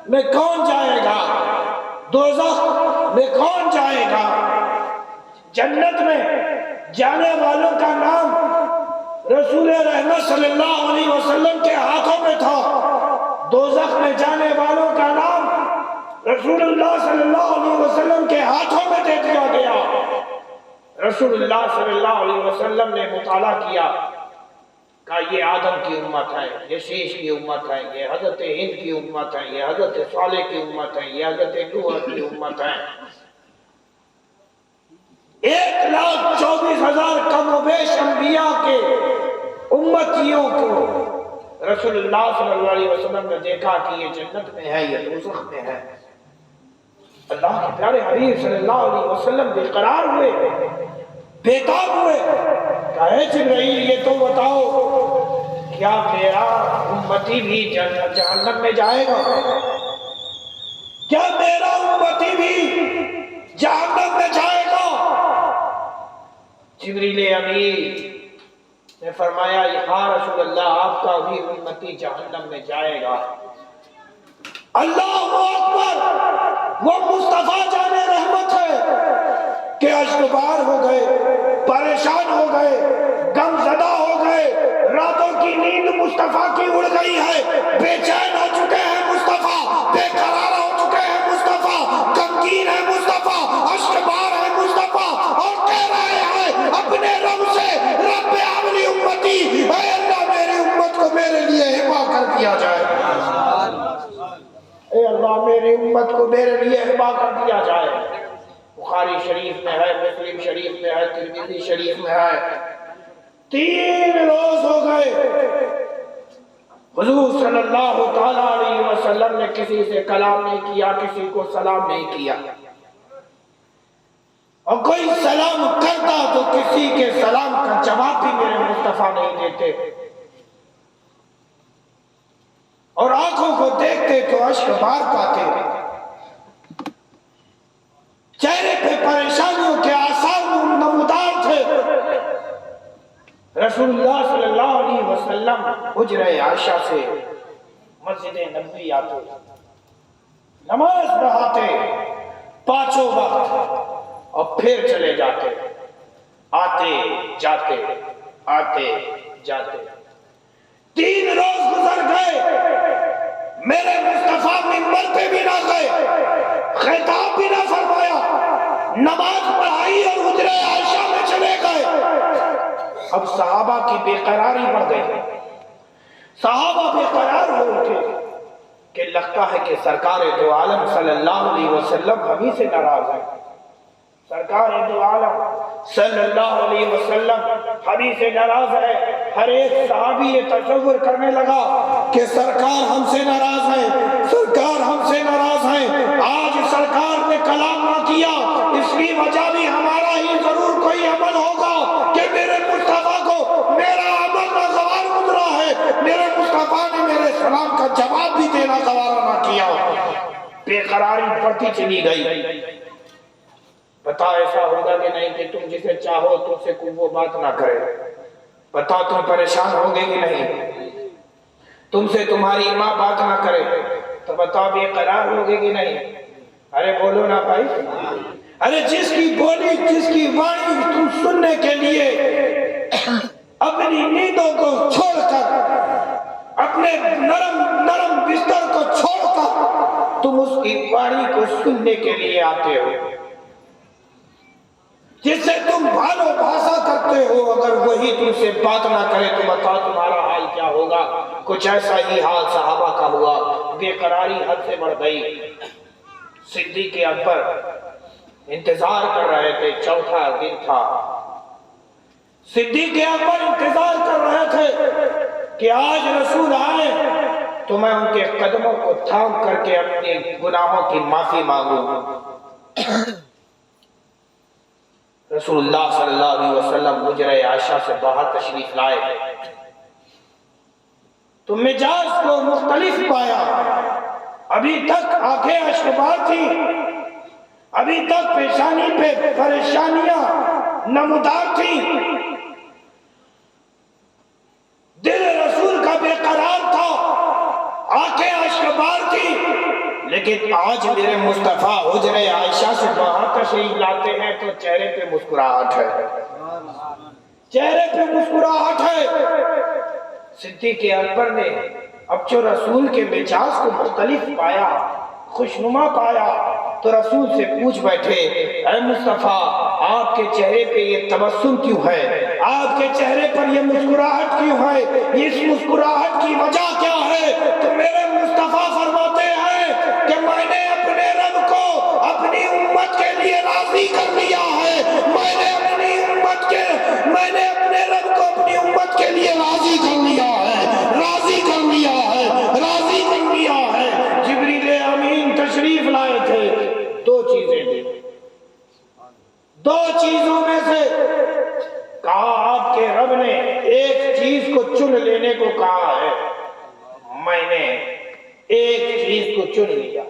میں کون جائے گا, دوزخ میں کون جائے گا. جنت میں جانے والوں کا نام رسول رحمت صلی اللہ علیہ وسلم کے ہاتھوں میں تھا, دوزخ میں جانے والوں کا نام رسول اللہ صلی اللہ علیہ وسلم کے ہاتھوں میں دے دیا گیا. رسول اللہ صلی اللہ علیہ وسلم نے مطالعہ کیا کہ یہ آدم کی امت ہے, یہ شیش کی امت ہے, یہ حضرت ہند کی امت ہے, یہ حضرت صالح کی امت ہے, یہ حضرت نوح کی امت ہے. 1,24,000 کم و بیش انبیاء کے امتیوں کو رسول اللہ صلی اللہ علیہ وسلم نے دیکھا کہ یہ جنت میں ہے, یہ دوزخ میں ہے. اللہ کے پیارے حبیب صلی اللہ علیہ وسلم بے قرار ہوئے, بیتاب ہوئے. کہے جبرائیل یہ تو بتاؤ کیا میرا امتی بھی جہنم میں جائے گا؟ کیا میرا امتی بھی جہنم میں جائے گا؟ جبریل امین نے فرمایا ہاں رسول اللہ, آپ کا بھی امتی جہنم میں جائے گا. اللہ اکبر, وہ مصطفیٰ جانے رحمت ہے کہ اشکبار ہو گئے, پریشان ہو گئے, غم زدہ ہو گئے, راتوں کی نیند مصطفیٰ کی اڑ گئی ہے, بے چین ہو چکے ہیں مصطفیٰ, بے قرار ہو چکے ہیں مصطفیٰ, غمگین ہے مصطفیٰ, اشکبار ہے مصطفیٰ, اور کہہ رہے ہیں لی امتی، اے اللہ میری امت کو میرے لیے ہبہ کر دیا جائے، اے اللہ میری امت کو میرے لیے ہبہ کر دیا جائے۔ بخاری شریف میں ہے، مسلم شریف میں ہے، ترمذی شریف میں ہے، 3 روز ہو گئے حضور صلی اللہ تعالیٰ علیہ وسلم نے کسی سے کلام نہیں کیا، کسی کو سلام نہیں کیا، اور کوئی سلام کرتا تو کسی کے سلام کا جواب بھی میرے مصطفیٰ نہیں دیتے، اور آنکھوں کو دیکھتے تو اشک بار پاتے، چہرے پہ پریشانیوں کے آثار نمودار تھے۔ رسول اللہ صلی اللہ علیہ وسلم حجرہ عائشہ سے مسجد نبوی آتے، نماز پڑھاتے 5 وقت، اور پھر چلے جاتے، آتے جاتے آتے جاتے۔ 3 روز گزر گئے، میرے مصطفیٰ منبر پہ بھی نہ گئے، خطاب بھی نہ فرمایا، نماز پڑھائی اور حجرہ عائشہ میں چلے گئے۔ اب صحابہ کی بے قراری بڑھ گئی، صحابہ بے قرار ہو اٹھے کہ لگتا ہے کہ سرکار دو عالم صلی اللہ علیہ وسلم ہمیں سے ناراض ہے، سرکار دو عالم صلی اللہ علیہ وسلم ہمیں سے ناراض ہے۔ ہر ایک صحابی یہ تصور کرنے لگا کہ سرکار ہم سے ناراض ہے، سرکار ہم سے ناراض ہے، آج سرکار نے کلام نہ کیا، اس کی وجہ بھی ہمارا ہی ضرور کوئی عمل ہوگا کہ میرے مصطفیٰ کو میرا عمل ناگوار گزرا ہے، میرے مصطفیٰ نے میرے سلام کا جواب بھی دینا گوارا نہ کیا۔ بے قراری بڑھتی چلی گئی۔ پتا ایسا ہوگا کہ نہیں کہ تم جسے چاہو تم سے کوئی وہ بات نہ کرے؟ پتا تم پریشان ہوگے کہ نہیں؟ تم سے تمہاری ماں بات نہ کرے تو بتا بے قرار ہوگے کہ نہیں؟ ارے بولو نا بھائی، ارے جس کی بولی جس کی وانی تم سننے کے لیے اپنی نیندوں کو چھوڑ کر، اپنے نرم بستر کو چھوڑ کر تم اس کی وانی کو سننے کے لیے آتے ہو، جس سے تم بھالو بھاسا کرتے ہو، اگر وہی تم سے بات نہ کرے تو بتاؤ تمہارا حال کیا ہوگا؟ کچھ ایسا ہی حال صحابہ کا ہوا، بے قراری حد سے بڑھ گئی۔ صدیق اکبر انتظار کر رہے تھے، 4تھا دن تھا، صدیق اکبر انتظار کر رہے تھے کہ آج رسول آئے تو میں ان کے قدموں کو تھام کر کے اپنے گناہوں کی معافی مانگوں۔ رسول اللہ صلی اللہ علیہ وسلم حجرہ عائشہ سے باہر تشریف لائے تو مزاج کو مختلف پایا۔ ابھی تک آنکھیں اشکبار تھی، ابھی تک پیشانی پہ پریشانیاں نمودار تھی، دل رسول کا بے قرار تھا، آنکھیں اشکبار تھی، لیکن آج میرے مصطفیٰ حجرہ عائشہ سے باہر تشریف لاتے ہیں تو چہرے پہ مسکراہٹ ہے، چہرے پہ مسکراہٹ ہے۔ صدیق اکبر نے اب جو رسول کے مزاج کو مختلف پایا، خوشنما پایا، تو رسول سے پوچھ بیٹھے، اے مصطفیٰ آپ کے چہرے پہ یہ تبسم کیوں ہے؟ آپ کے چہرے پر یہ مسکراہٹ کیوں ہے؟ اس مسکراہٹ کی وجہ کیا ہے؟ تو میرے مصطفیٰ فرماتے ہیں کہ میں نے اپنے رب کو اپنی امت کے لیے راضی کر لیا ہے، میں نے اپنے رب کو اپنی امت کے لیے راضی کر لیا ہے، راضی کر لیا ہے، راضی کر لیا ہے۔ جبریل امین تشریف لائے تھے، 2 چیزیں تھیں، 2 چیزوں میں سے کہا آپ کے رب نے ایک چیز کو چن لینے کو کہا ہے، میں نے ایک چیز کو چن لیا۔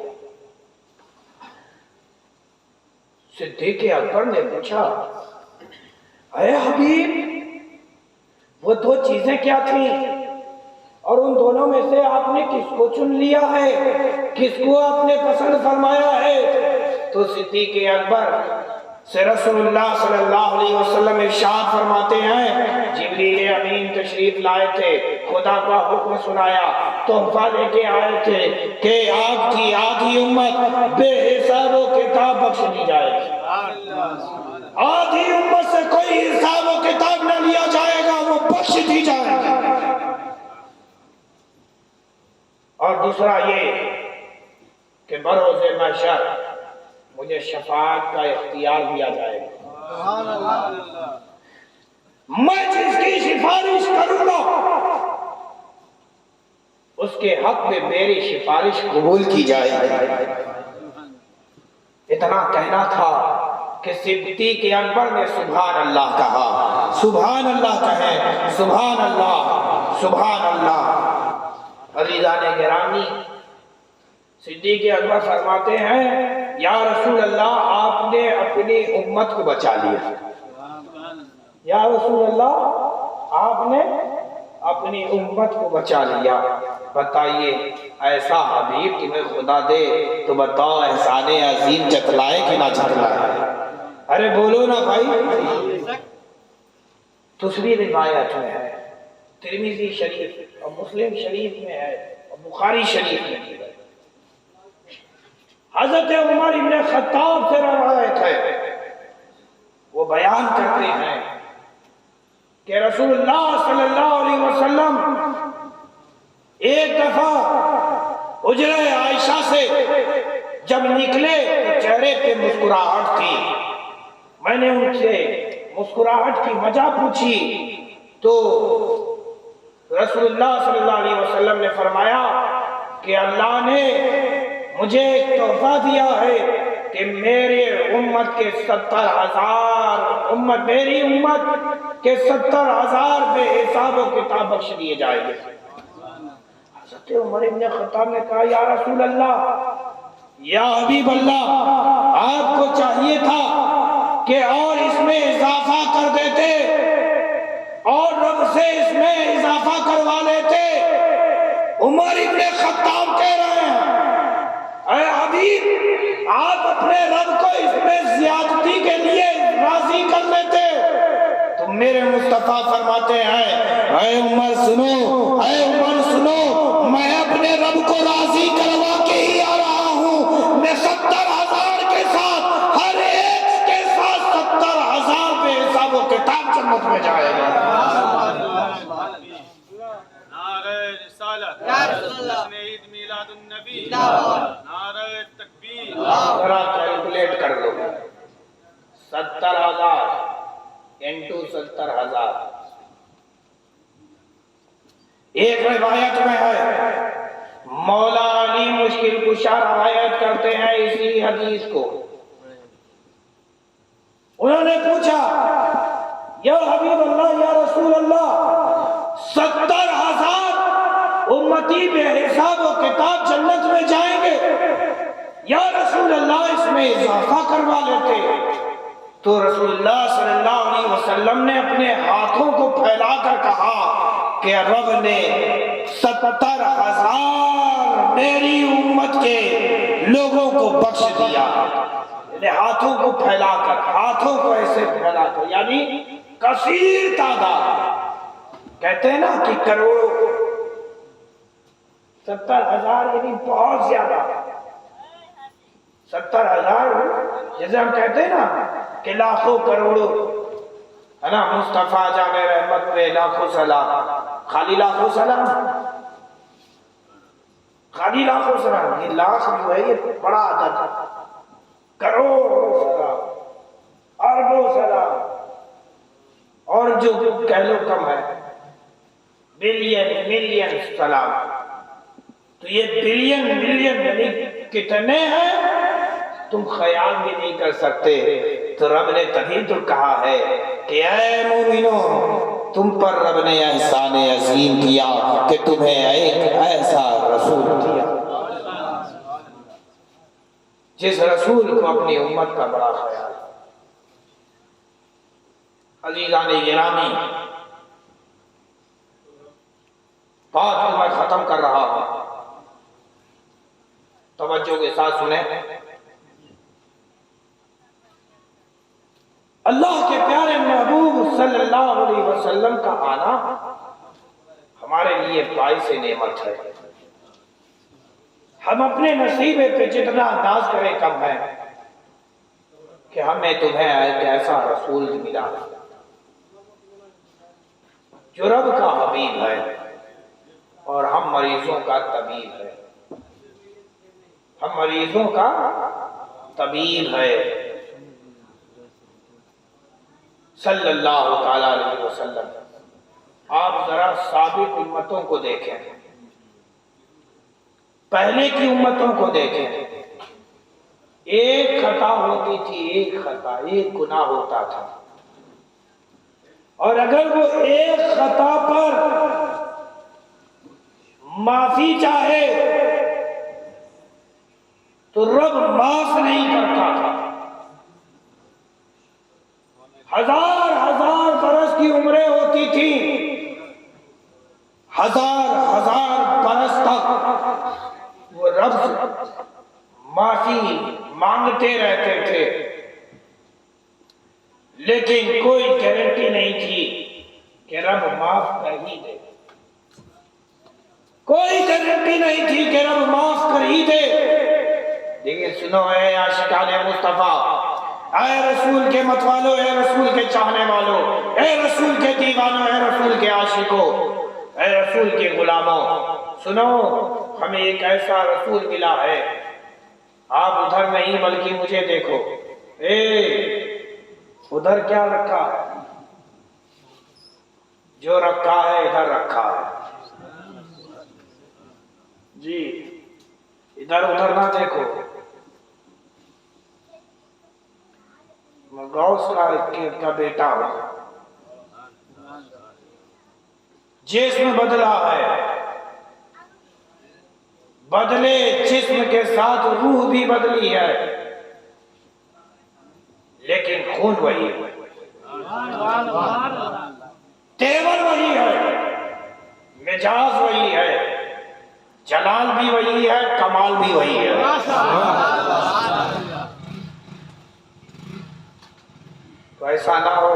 صدیق اکبر نے پوچھا، اے حبیب وہ 2 چیزیں کیا تھیں، اور ان دونوں میں سے آپ نے کس کو چن لیا ہے، کس کو آپ نے پسند فرمایا ہے؟ تو صدیق اکبر سے رسول اللہ صلی اللہ علیہ وسلم ارشاد فرماتے ہیں، جبریل امین تشریف لائے تھے، خدا کا حکم سنایا، تحفہ لے کے آئے تھے کہ آپ کی آدھی امت بے حساب و کتاب بخش دی جائے گی، آدھی امت سے کوئی حساب و کتاب نہ لیا جائے گا، وہ کو بخش دی جائے گی۔ اور دوسرا یہ کہ بروز محشر مجھے شفاعت کا اختیار دیا جائے گا، میں جس کی سفارش کروں گا اس کے حق میں میری سفارش قبول کی جائے گی۔ اتنا کہنا تھا کہ صدیق اکبر نے سبحان اللہ کہا، سبحان اللہ کہیں، سبحان اللہ، سبحان اللہ۔ عزیزان گرامی، صدیق اکبر فرماتے ہیں یا رسول اللہ آپ نے اپنی امت کو بچا لیا، یا رسول اللہ آپ نے اپنی امت کو بچا لیا، بتائیے ایسا حبیب تمہیں خدا دے تو بتاؤ احسان عظیم جتلائے کہ نہ جتلائے؟ ارے بولو نا بھائی۔ دوسری روایت میں ہے، ترمذی شریف اور مسلم شریف میں ہے اور بخاری شریف میں ہے، حضرت عمر ابن خطاب سے روایت ہے، وہ بیان کرتے ہیں کہ رسول اللہ صلی اللہ علیہ وسلم ایک دفعہ حجرہ عائشہ سے جب نکلے تو چہرے پہ مسکراہٹ تھی، میں نے ان سے مسکراہٹ کی وجہ پوچھی تو رسول اللہ صلی اللہ علیہ وسلم نے فرمایا کہ اللہ نے مجھے ایک تحفہ دیا ہے کہ میری امت کے 70,000 میری امت کے 70,000 بے حساب و کتاب بخش دیے جائیں گے۔ حضرت عمر ابن خطاب نے کہا یا رسول اللہ، یا حبیب اللہ، آپ کو چاہیے تھا کہ اور اس میں اضافہ کر دیتے اور رب سے اس میں اضافہ کروا لیتے۔ عمر ابن خطاب کہہ رہے ہیں اے حبیب آپ اپنے رب کو اس میں زیادتی کے لیے راضی کر لیتے تو میرے مصطفیٰ فرماتے ہیں اے عمر سنو، اے عمر سنو، میں اپنے رب کو راضی کروا کے ہی آ رہا ہوں، میں 70,000 کے ساتھ ہر ایک کے ساتھ 70,000 بے حساب و کتاب جنت میں جائے گا۔ نعرہ رسالت، عید میلاد النبی، نعرہ تکبیر۔ ذرا کیلکولیٹ کر لو، 70,000 انٹو 70,000۔ ایک روایت میں ہے مولا علی مشکل کشا روایت کرتے ہیں اسی حدیث کو، انہوں نے پوچھا یا حبیب اللہ، یا رسول اللہ، 70,000 امتی بے حساب و کتاب جنت میں جائیں گے، یا رسول اللہ اس میں اضافہ کروا لیتے؟ تو رسول اللہ صلی اللہ علیہ وسلم نے اپنے ہاتھوں کو پھیلا کر کہا کہ رب نے 70,000 میری امت کے لوگوں کو بخش دیا، ہاتھوں کو پھیلا کر، ہاتھوں کو ایسے پھیلا کر، یعنی کثیر تعداد، کہتے ہیں نا کہ کروڑوں، 70,000 یعنی بہت زیادہ، 70,000 جیسے ہم کہتے ہیں نا کہ لاکھوں کروڑوں، ہے نا، مصطفیٰ جان رحمت پہ لاکھوں سلام، خالی لاکھوں سلام، خالی لاکھوں سلام، یہ لاکھ جو ہے یہ بڑا عدد ہے، کروڑوں سلام، اربوں سلام، اور جو کہہ لو کم ہے بلین ملین سلام، تو یہ بلین ملین یعنی کتنے ہیں تم خیال بھی نہیں کر سکتے۔ تو رب نے تبھی تو کہا ہے کہ اے مومنوں تم پر رب نے احسان عظیم کیا کہ تمہیں ایک ایسا رسول دیا جس رسول کو اپنی امت کا بڑا خیال۔ عزیزان گرامی، بات کو میں ختم کر رہا ہوں، توجہ کے ساتھ سنیں۔ اللہ کے پیارے محبوب صلی اللہ علیہ وسلم کا آنا ہمارے لیے باعث نعمت ہے۔ ہم اپنے نصیبے پہ جتنا انداز کریں کم ہے کہ ہمیں تمہیں ایک ایسا رسول ملا جو رب کا حبیب ہے اور ہم مریضوں کا طبیب ہے. ہم مریضوں کا طبیب ہے صلی اللہ تعالی علیہ وسلم. آپ ذرا سابق امتوں کو دیکھیں, پہلے کی امتوں کو دیکھیں. ایک خطا ہوتی تھی, ایک خطا, ایک گناہ ہوتا تھا, اور اگر وہ ایک خطا پر معافی چاہے تو رب معاف نہیں کرتا تھا. ہزار ہزار برس کی عمریں ہوتی تھیں, ہزار ہزار برس تک وہ رب سے معافی مانگتے رہتے تھے, لیکن کوئی گارنٹی نہیں تھی کہ رب معاف کر ہی دے. کوئی گارنٹی نہیں تھی کہ رب معاف کر ہی دے. لیکن سنو اے عاشقان مصطفیٰ, اے رسول کے متوالو, اے رسول کے چاہنے والو, اے رسول کے دیوانوں, اے رسول کے عاشقوں, اے رسول کے غلاموں, سنو, ہمیں ایک ایسا رسول ملا ہے. آپ ادھر نہیں بلکہ مجھے دیکھو. ادھر کیا رکھا ہے؟ جو رکھا ہے ادھر رکھا ہے. جی, ادھر ادھر نہ دیکھو. غوث کا بیٹا ہو, جسم بدلا ہے, بدلے جسم کے ساتھ روح بھی بدلی ہے, لیکن خون وہی ہے, تیور وہی ہے, مزاج وہی ہے, جلال بھی وہی ہے, کمال بھی وہی ہے. تو ایسا نہ ہو,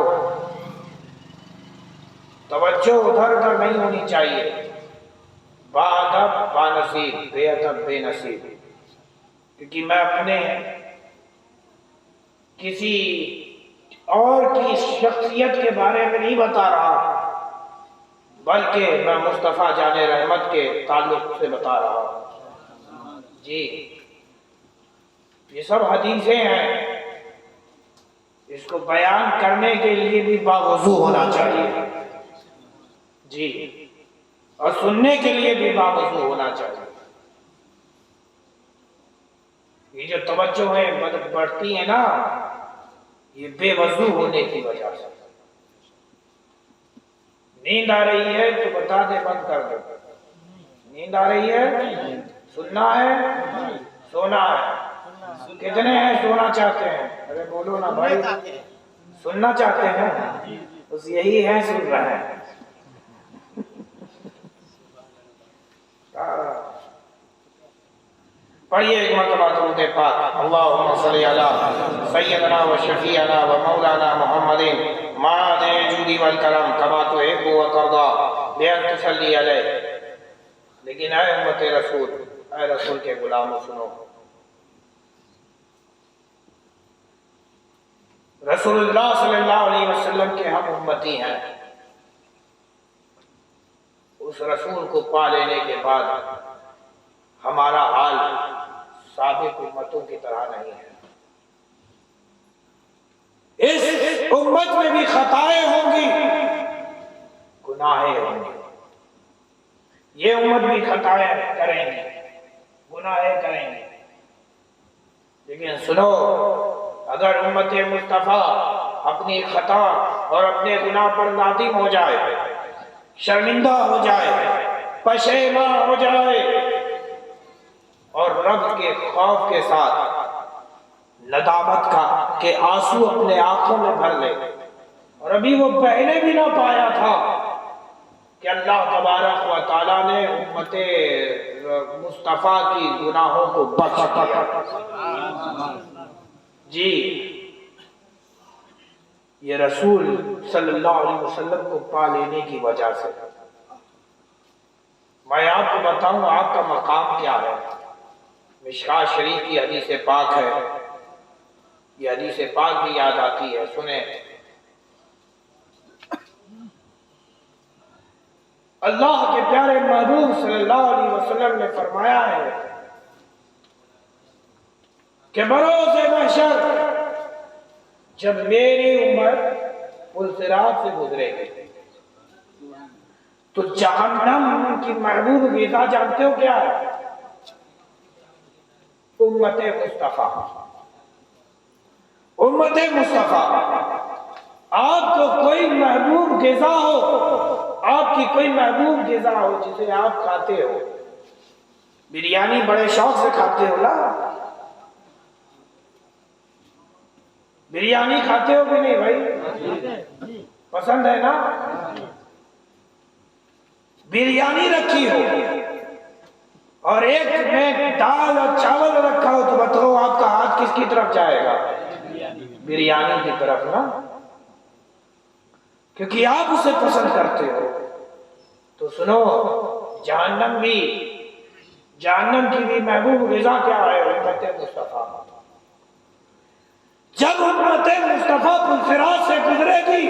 توجہ ادھر ادھر نہیں ہونی چاہیے. با ادب با نصیب, بے ادب بے نصیب. کیونکہ میں اپنے کسی اور کی شخصیت کے بارے میں نہیں بتا رہا, بلکہ میں مصطفیٰ جان رحمت کے تعلق سے بتا رہا ہوں. جی, یہ سب حدیثیں ہیں, اس کو بیان کرنے کے لیے بھی باوضو ہونا چاہیے. جی, اور سننے کے لیے بھی باوضو ہونا چاہیے. یہ جو توجہ بڑھتی ہے نا, یہ بے وضو ہونے کی وجہ سے. نیند آ رہی ہے تو بتا دے, بند کر دو. نیند آ رہی ہے, سننا ہے, سونا ہے. کتنے ہیں سونا چاہتے ہیں؟ ارے بولو نا بھائی, سننا چاہتے ہیں, بس یہی ہے, سن رہے ہیں. پڑھیے ایک مرتبہ درود پاک. اللہم صلی علی سیدنا و شفیعنا و مولانا محمد معدن جودی والکرم کما تحب و ترضا بأن تصلی علیہ. لیکن اے امت رسول, اے رسول کے غلاموں, سنو, رسول اللہ صلی اللہ علیہ وسلم کے ہم امتی ہیں. اس رسول کو پا لینے کے بعد ہمارا حال سابق امتوں کی طرح نہیں ہے. اس امت میں بھی خطائیں ہوں گی, گناہیں ہوں گے. یہ امت بھی خطائیں کریں گے, گناہیں کریں گے. لیکن سنو, اگر امت مصطفیٰ اپنی خطا اور اپنے گناہ پر نادم ہو جائے, شرمندہ ہو جائے, پشیمان ہو جائے, اور رب کے خوف کے ساتھ ندامت کے آنسو اپنے آنکھوں میں بھر لے, اور ابھی وہ پہلے بھی نہ پایا تھا کہ اللہ تبارک و تعالیٰ نے امت مصطفیٰ کی گناہوں کو بخش دیا. جی, یہ رسول صلی اللہ علیہ وسلم کو پا لینے کی وجہ سے. میں آپ کو بتاؤں آپ کا مقام کیا ہے. مشکاۃ شریف کی حدیث پاک ہے, یہ حدیث پاک بھی یاد آتی ہے, سنیں. اللہ کے پیارے محبوب صلی اللہ علیہ وسلم نے فرمایا ہے کہ بروز محشر جب میری امت پل صراط سے گزرے گی تو جہنم کی محبوب غذا جانتے ہو کیا ہے؟ امت مصطفیٰ. امت مصطفیٰ. آپ کو کوئی محبوب غذا ہو، آپ کی کوئی محبوب غذا ہو جسے آپ کھاتے ہو. بریانی بڑے شوق سے کھاتے ہو نا؟ بریانی کھاتے ہو کہ نہیں بھائی؟ پسند ہے نا؟ بریانی رکھی ہو اور ایک میں دال اور چاول رکھا ہو تو بتاؤ آپ کا ہاتھ کس کی طرف جائے گا؟ بریانی کی طرف نا، کیونکہ آپ اسے پسند کرتے ہو. تو سنو، جہنم کی بھی محبوب غذا کیا ہے؟ امت مصطفیٰ. جب امت مصطفیٰ پلفرات سے گزرے گی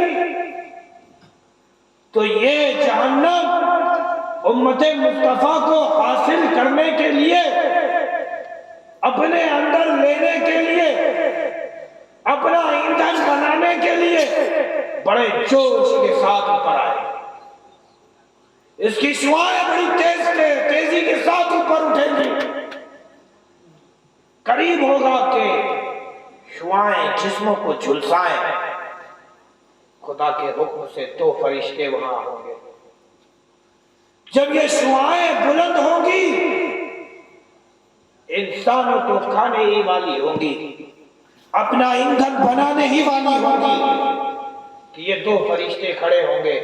تو یہ جہنم امت مصطفیٰ کو حاصل کرنے کے لیے، اپنے اندر لینے کے لیے، اپنا ایندھن بنانے کے لیے بڑے جوش کے ساتھ اوپر آئے. اس کی شعاعیں بڑی تیزی کے ساتھ اوپر اٹھیں گی. قریب ہوگا کہ شعاعیں جسموں کو جھلسائیں. خدا کے حکم سے 2 فرشتے وہاں ہوں گے. جب یہ شعاعیں بلند ہوں گی، انسانوں کو کھانے ہی والی ہوں گی، اپنا ایندھن بنانے ہی والی ہوں گی، کہ یہ 2 فرشتے کھڑے ہوں گے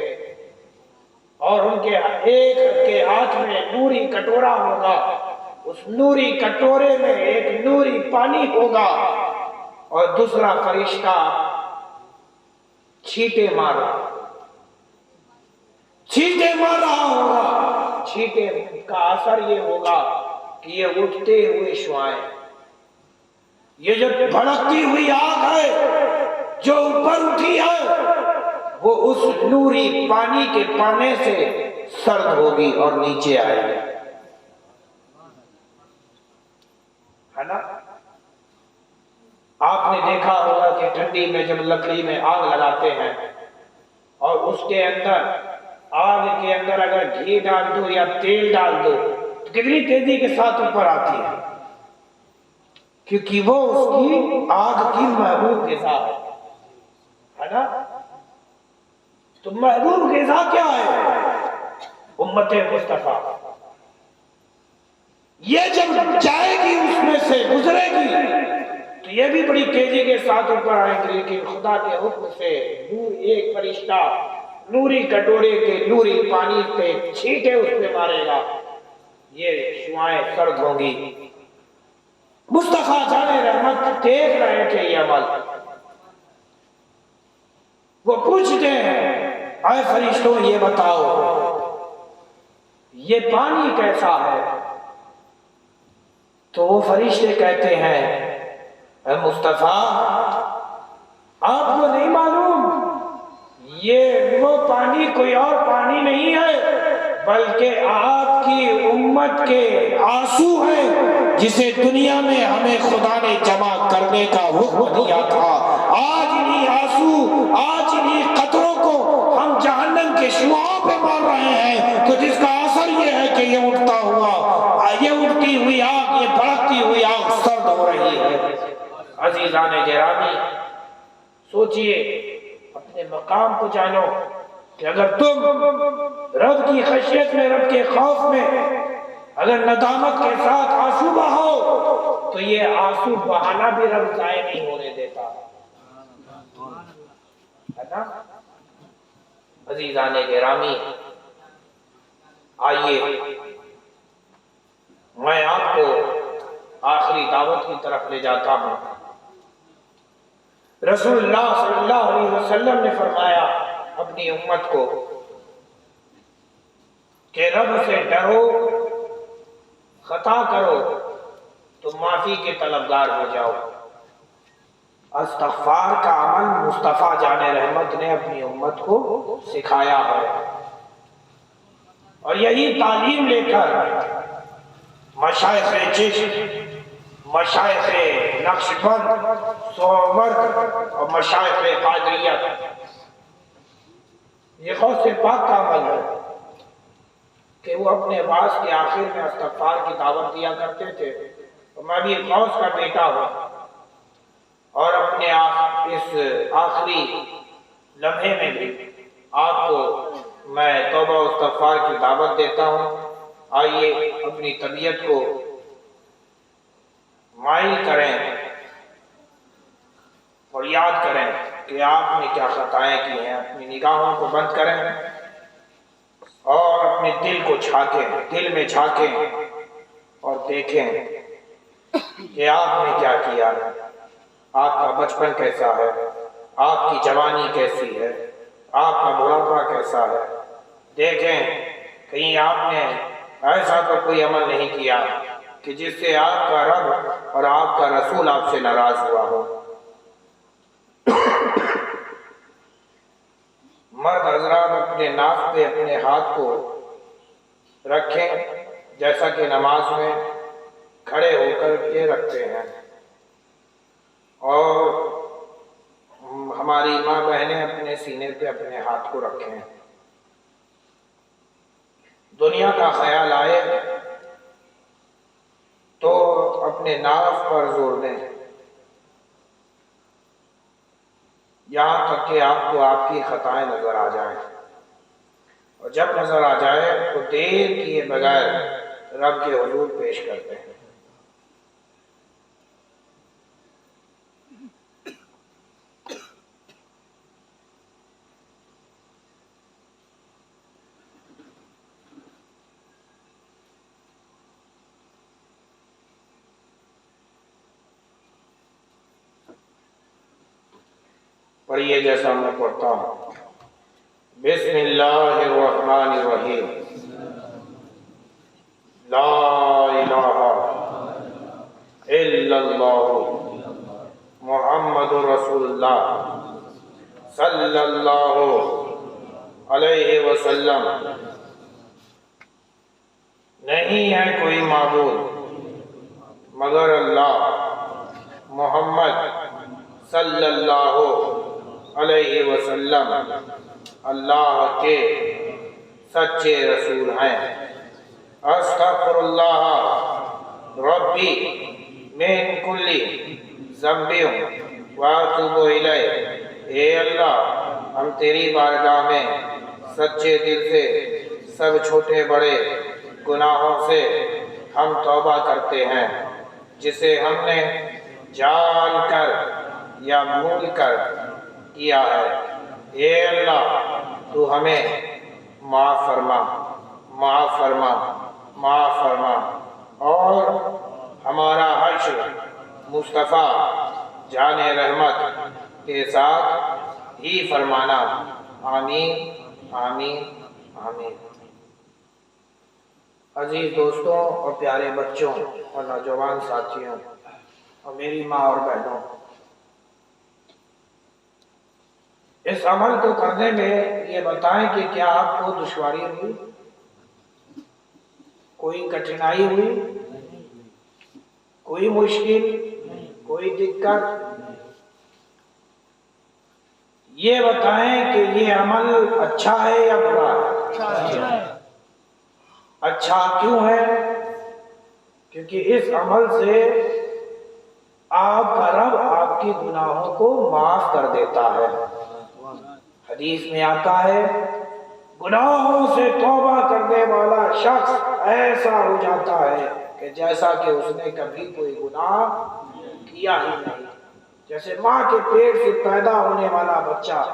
اور ان کے ایک کے ہاتھ میں نوری کٹورا ہوگا. اس نوری کٹورے میں ایک نوری پانی ہوگا اور دوسرا فرشتہ چھینٹے مار رہا ہوگا. چھینٹے کا اثر یہ ہوگا کہ یہ اٹھتے ہوئے شعاعیں، یہ جو بھڑکتی ہوئی آگ ہے جو اوپر اٹھی ہے، وہ اس نوری پانی کے پانے سے سرد ہوگی اور نیچے آئے گی. ہے نا؟ آپ نے دیکھا ہوگا کہ ٹھنڈی میں جب لکڑی میں آگ لگاتے ہیں اور اس کے اندر، آگ کے اندر اگر گھی ڈال دو یا تیل ڈال دو تو کتنی تیزی کے ساتھ اوپر آتی ہے، کیونکہ وہ اس کی آگ کی محبوب غذا ہے نا؟ تو محبوب غذا کیا ہے؟ امت مصطفیٰ. یہ جب جائے گی، اس میں سے گزرے گی، تو یہ بھی بڑی تیزی کے ساتھ اوپر آئیں گے. لیکن خدا کے حکم سے ایک فرشتہ نوری کٹورے کے نوری پانی پہ چھینٹے اس پہ مارے گا. یہ شعاعیں سرد ہوں گی. مصطفیٰ جان رحمت دیکھ رہے تھے یہ عمل. وہ پوچھتے ہیں، اے فرشتوں یہ بتاؤ یہ پانی کیسا ہے؟ تو وہ فرشتے کہتے ہیں، اے مصطفیٰ آپ کو نہیں معلوم، یہ وہ پانی کوئی اور پانی نہیں ہے بلکہ آپ کی امت کے آنسو ہیں جسے دنیا میں ہمیں خدا نے جمع کرنے کا حکم دیا تھا. آج انہی آنسو، آج انہی قطروں کو ہم جہنم کے شعاعوں پہ مار رہے ہیں. تو جس کا اثر یہ ہے کہ یہ اٹھتا ہوا، یہ اٹھتی ہوئی آگ، یہ بھڑکتی ہوئی آگ سرد ہو رہی ہے. عزیزان گرامی، سوچئے، اپنے مقام کو جانو کہ اگر تم رب کی خشیت میں، رب کے خوف میں اگر ندامت کے ساتھ آنسو بہاؤ تو یہ آنسو بہانا بھی رب ضائع نہیں ہونے دیتا ہے نا؟ عزیزان گرامی، آئیے میں آپ کو آخری دعوت کی طرف لے جاتا ہوں. رسول اللہ صلی اللہ علیہ وسلم نے فرمایا اپنی امت کو کہ رب سے ڈرو، خطا کرو تو معافی کے طلبگار ہو جاؤ. استغفار کا عمل مصطفیٰ جان رحمت نے اپنی امت کو سکھایا ہے. اور یہی تعلیم لے کر مشائخ چشت، مشائخ نقش بند، سومرد اور مشائخ قادریت، یہ غوث پاک کا عمل ہے کہ وہ اپنے بعض کے آخر میں استغفار کی دعوت دیا کرتے تھے. تو میں بھی غوث کا بیٹا ہوں اور اپنے اس آخری لمحے میں بھی آپ کو میں توبہ و استغفار کی دعوت دیتا ہوں. آئیے اپنی طبیعت کو مائل کریں اور یاد کریں کہ آپ نے کیا خطائیں کی ہیں. اپنی نگاہوں کو بند کریں اور اپنے دل کو جھانکیں، دل میں جھانکیں اور دیکھیں کہ آپ نے کیا کیا ہے. آپ کا بچپن کیسا ہے، آپ کی جوانی کیسی ہے، آپ کا بڑھاپا کیسا ہے. دیکھیں کہیں آپ نے ایسا تو کوئی عمل نہیں کیا کہ جس سے آپ کا رب اور آپ کا رسول آپ سے ناراض ہوا ہو. مرد حضرات اپنے ناف پہ اپنے ہاتھ کو رکھیں جیسا کہ نماز میں کھڑے ہو کر کے رکھتے ہیں، اور ہماری ماں بہنیں اپنے سینے پہ اپنے ہاتھ کو رکھیں. دنیا کا خیال آئے تو اپنے ناف پر زور دیں یہاں تک کہ آپ کو آپ کی خطائیں نظر آ جائیں، اور جب نظر آ جائے تو دیر کیے بغیر رب کے حضور پیش کرتے ہیں. پڑھیے جیسا میں پڑھتا ہوں. بسم اللہ الرحمن الرحیم. لا الہ الا اللہ محمد رسول اللہ صلی اللہ علیہ وسلم. نہیں ہے کوئی معبود مگر اللہ، محمد صلی اللہ علیہ وسلم اللہ کے سچے رسول ہیں. استغفر اللہ ربی من کل ذنب واتوب الیہ. اے اللہ ہم تیری بارگاہ میں سچے دل سے سب چھوٹے بڑے گناہوں سے ہم توبہ کرتے ہیں جسے ہم نے جان کر یا بھول کر کیا ہے. اے اللہ تو ہمیں معاف فرما، معاف فرما، معاف فرما، اور ہمارا حشر مصطفیٰ جان رحمت کے ساتھ ہی فرمانا. آمین آمین آمین. عزیز دوستوں اور پیارے بچوں اور نوجوان ساتھیوں اور میری ماں اور بہنوں، اس عمل کو کرنے میں یہ بتائیں کہ کیا آپ کو دشواری ہوئی، کوئی کٹھنائی ہوئی، کوئی مشکل، کوئی دقت. یہ بتائیں کہ یہ عمل اچھا ہے یا برا ہے. اچھا کیوں ہے؟ کیونکہ اس عمل سے آپ کا رب آپ کی گناہوں کو معاف کر دیتا ہے. حدیث میں آتا ہے گناہوں سے توبہ کرنے والا شخص ایسا ہو جاتا ہے کہ جیسا کہ اس نے کبھی کوئی گناہ کیا ہی نہیں. جیسے ماں کے پیٹ سے پیدا ہونے والا بچہ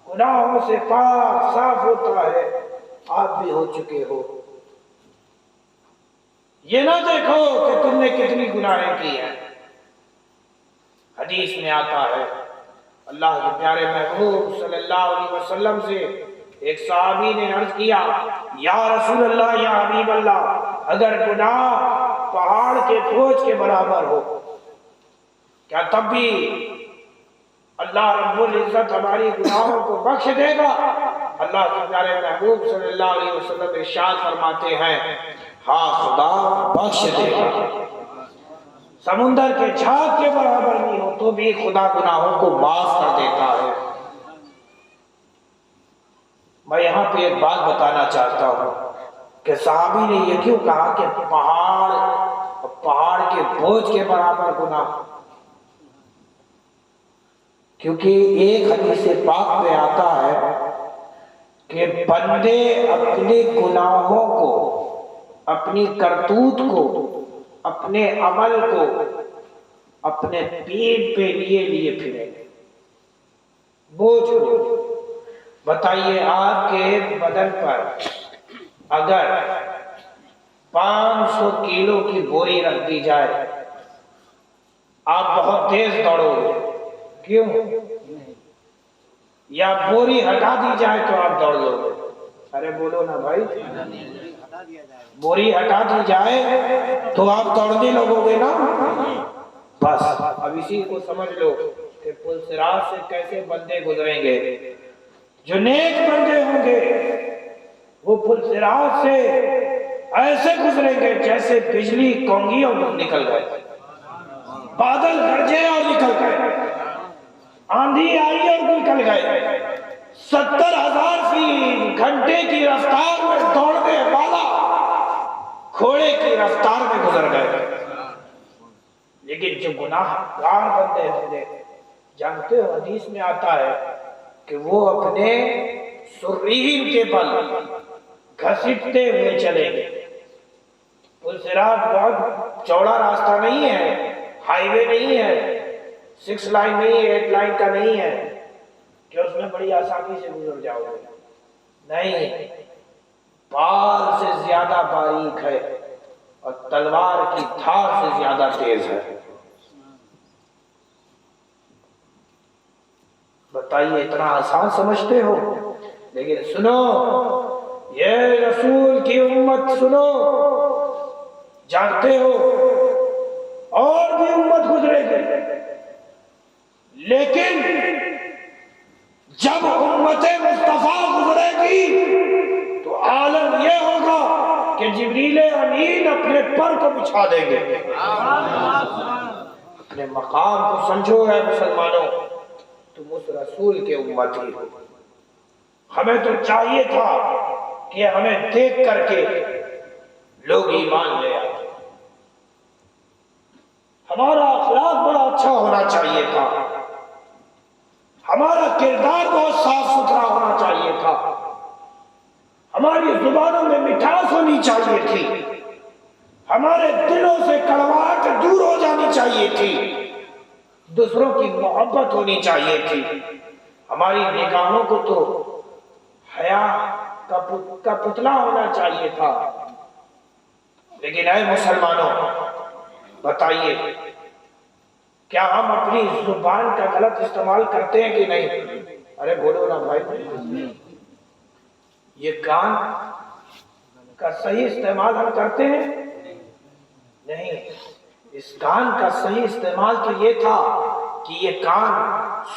گناہوں سے پاک صاف ہوتا ہے، آپ بھی ہو چکے ہو. یہ نہ دیکھو کہ تم نے کتنی گناہیں کی ہیں. حدیث میں آتا ہے اللہ کے پیارے محبوب صلی اللہ علیہ وسلم سے ایک صحابی نے عرض کیا یا رسول اللہ، یا حبیب اللہ، اگر گناہ پہاڑ کے بوجھ کے برابر ہو کیا تب بھی اللہ رب العزت ہماری گناہوں کو بخش دے گا؟ اللہ کے پیارے محبوب صلی اللہ علیہ وسلم ارشاد فرماتے ہیں ہاں خدا بخش دے گا، سمندر کے جھاگ کے برابر نہیں ہو تو بھی خدا گناہوں کو معاف کر دیتا ہے۔ میں یہاں پہ ایک بات بتانا چاہتا ہوں کہ صحابی نے یہ کیوں کہا کہ پہاڑ کے بوجھ کے برابر گناہ؟ کیونکہ ایک حدیث پاک میں آتا ہے کہ بندے اپنے گناہوں کو، اپنی کرتوت کو، اپنے عمل کو اپنے پیٹ پہ لیے پھرے، بوجھ کو۔ بتائیے آپ کے بدن پر اگر 500 کلو کی بوری رکھ دی جائے، آپ بہت تیز دوڑو گے، کیوں؟ یا بوری ہٹا دی جائے تو آپ دوڑ لو گے؟ ارے بولو نا بھائی، بوری ہٹا دی جائے تو آپ دوڑنے لگو گے نا؟ بس اب اسی کو سمجھ لو کہ پل صراط سے کیسے بندے گزریں گے۔ جو نیک بندے ہوں گے وہ پل صراط سے ایسے گزریں گے جیسے بجلی کونگیوں میں نکل گئے، بادل گرجے اور نکل گئے، آندھی آئی اور نکل گئے۔ 70,000 فی گھنٹے کی رفتار میں دوڑنے والا گھوڑے کی رفتار میں گزر گئے۔ لیکن جو گناہ گار بندے ہوں گے، جانتے ہو حدیث میں آتا ہے کہ وہ اپنے سرین کے بل گھسیٹتے ہوئے چلیں گے۔ پل صراط بہت چوڑا راستہ نہیں ہے، ہائی وے نہیں ہے، 6 لائن نہیں ہے، 8 لائن کا نہیں ہے کہ اس میں بڑی آسانی سے گزر جاؤ گے، نہیں، بال سے زیادہ باریک ہے اور تلوار کی دھار سے زیادہ تیز ہے۔ بتائیے اتنا آسان سمجھتے ہو؟ لیکن سنو، یہ رسول کی امت سنو، جانتے ہو اور بھی امت گزرے گی، لیکن جب امت مصطفیٰ گزرے گی تو عالم یہ ہوگا کہ جبریل امین اپنے پر کو بچھا دیں گے۔ اپنے مقام کو سمجھو اے مسلمانوں، تم اس رسول کے امتی ہو۔ ہمیں تو چاہیے تھا کہ ہمیں دیکھ کر کے لوگ ایمان لے آتے، ہمارا اخلاق بڑا اچھا ہونا چاہیے تھا، ہمارا کردار بہت صاف ستھرا ہونا چاہیے تھا، ہماری زبانوں میں مٹھاس ہونی چاہیے تھی، ہمارے دلوں سے کڑواہٹ دور ہو جانی چاہیے تھی، دوسروں کی محبت ہونی چاہیے تھی، ہماری نگاہوں کو تو حیا کا پتلا ہونا چاہیے تھا۔ لیکن اے مسلمانوں، بتائیے کیا ہم اپنی زبان کا غلط استعمال کرتے ہیں کہ نہیں؟ ارے بولو نا بھائی، یہ کان کا صحیح استعمال ہم کرتے ہیں؟ نہیں، اس کان کا صحیح استعمال تو یہ تھا کہ یہ کان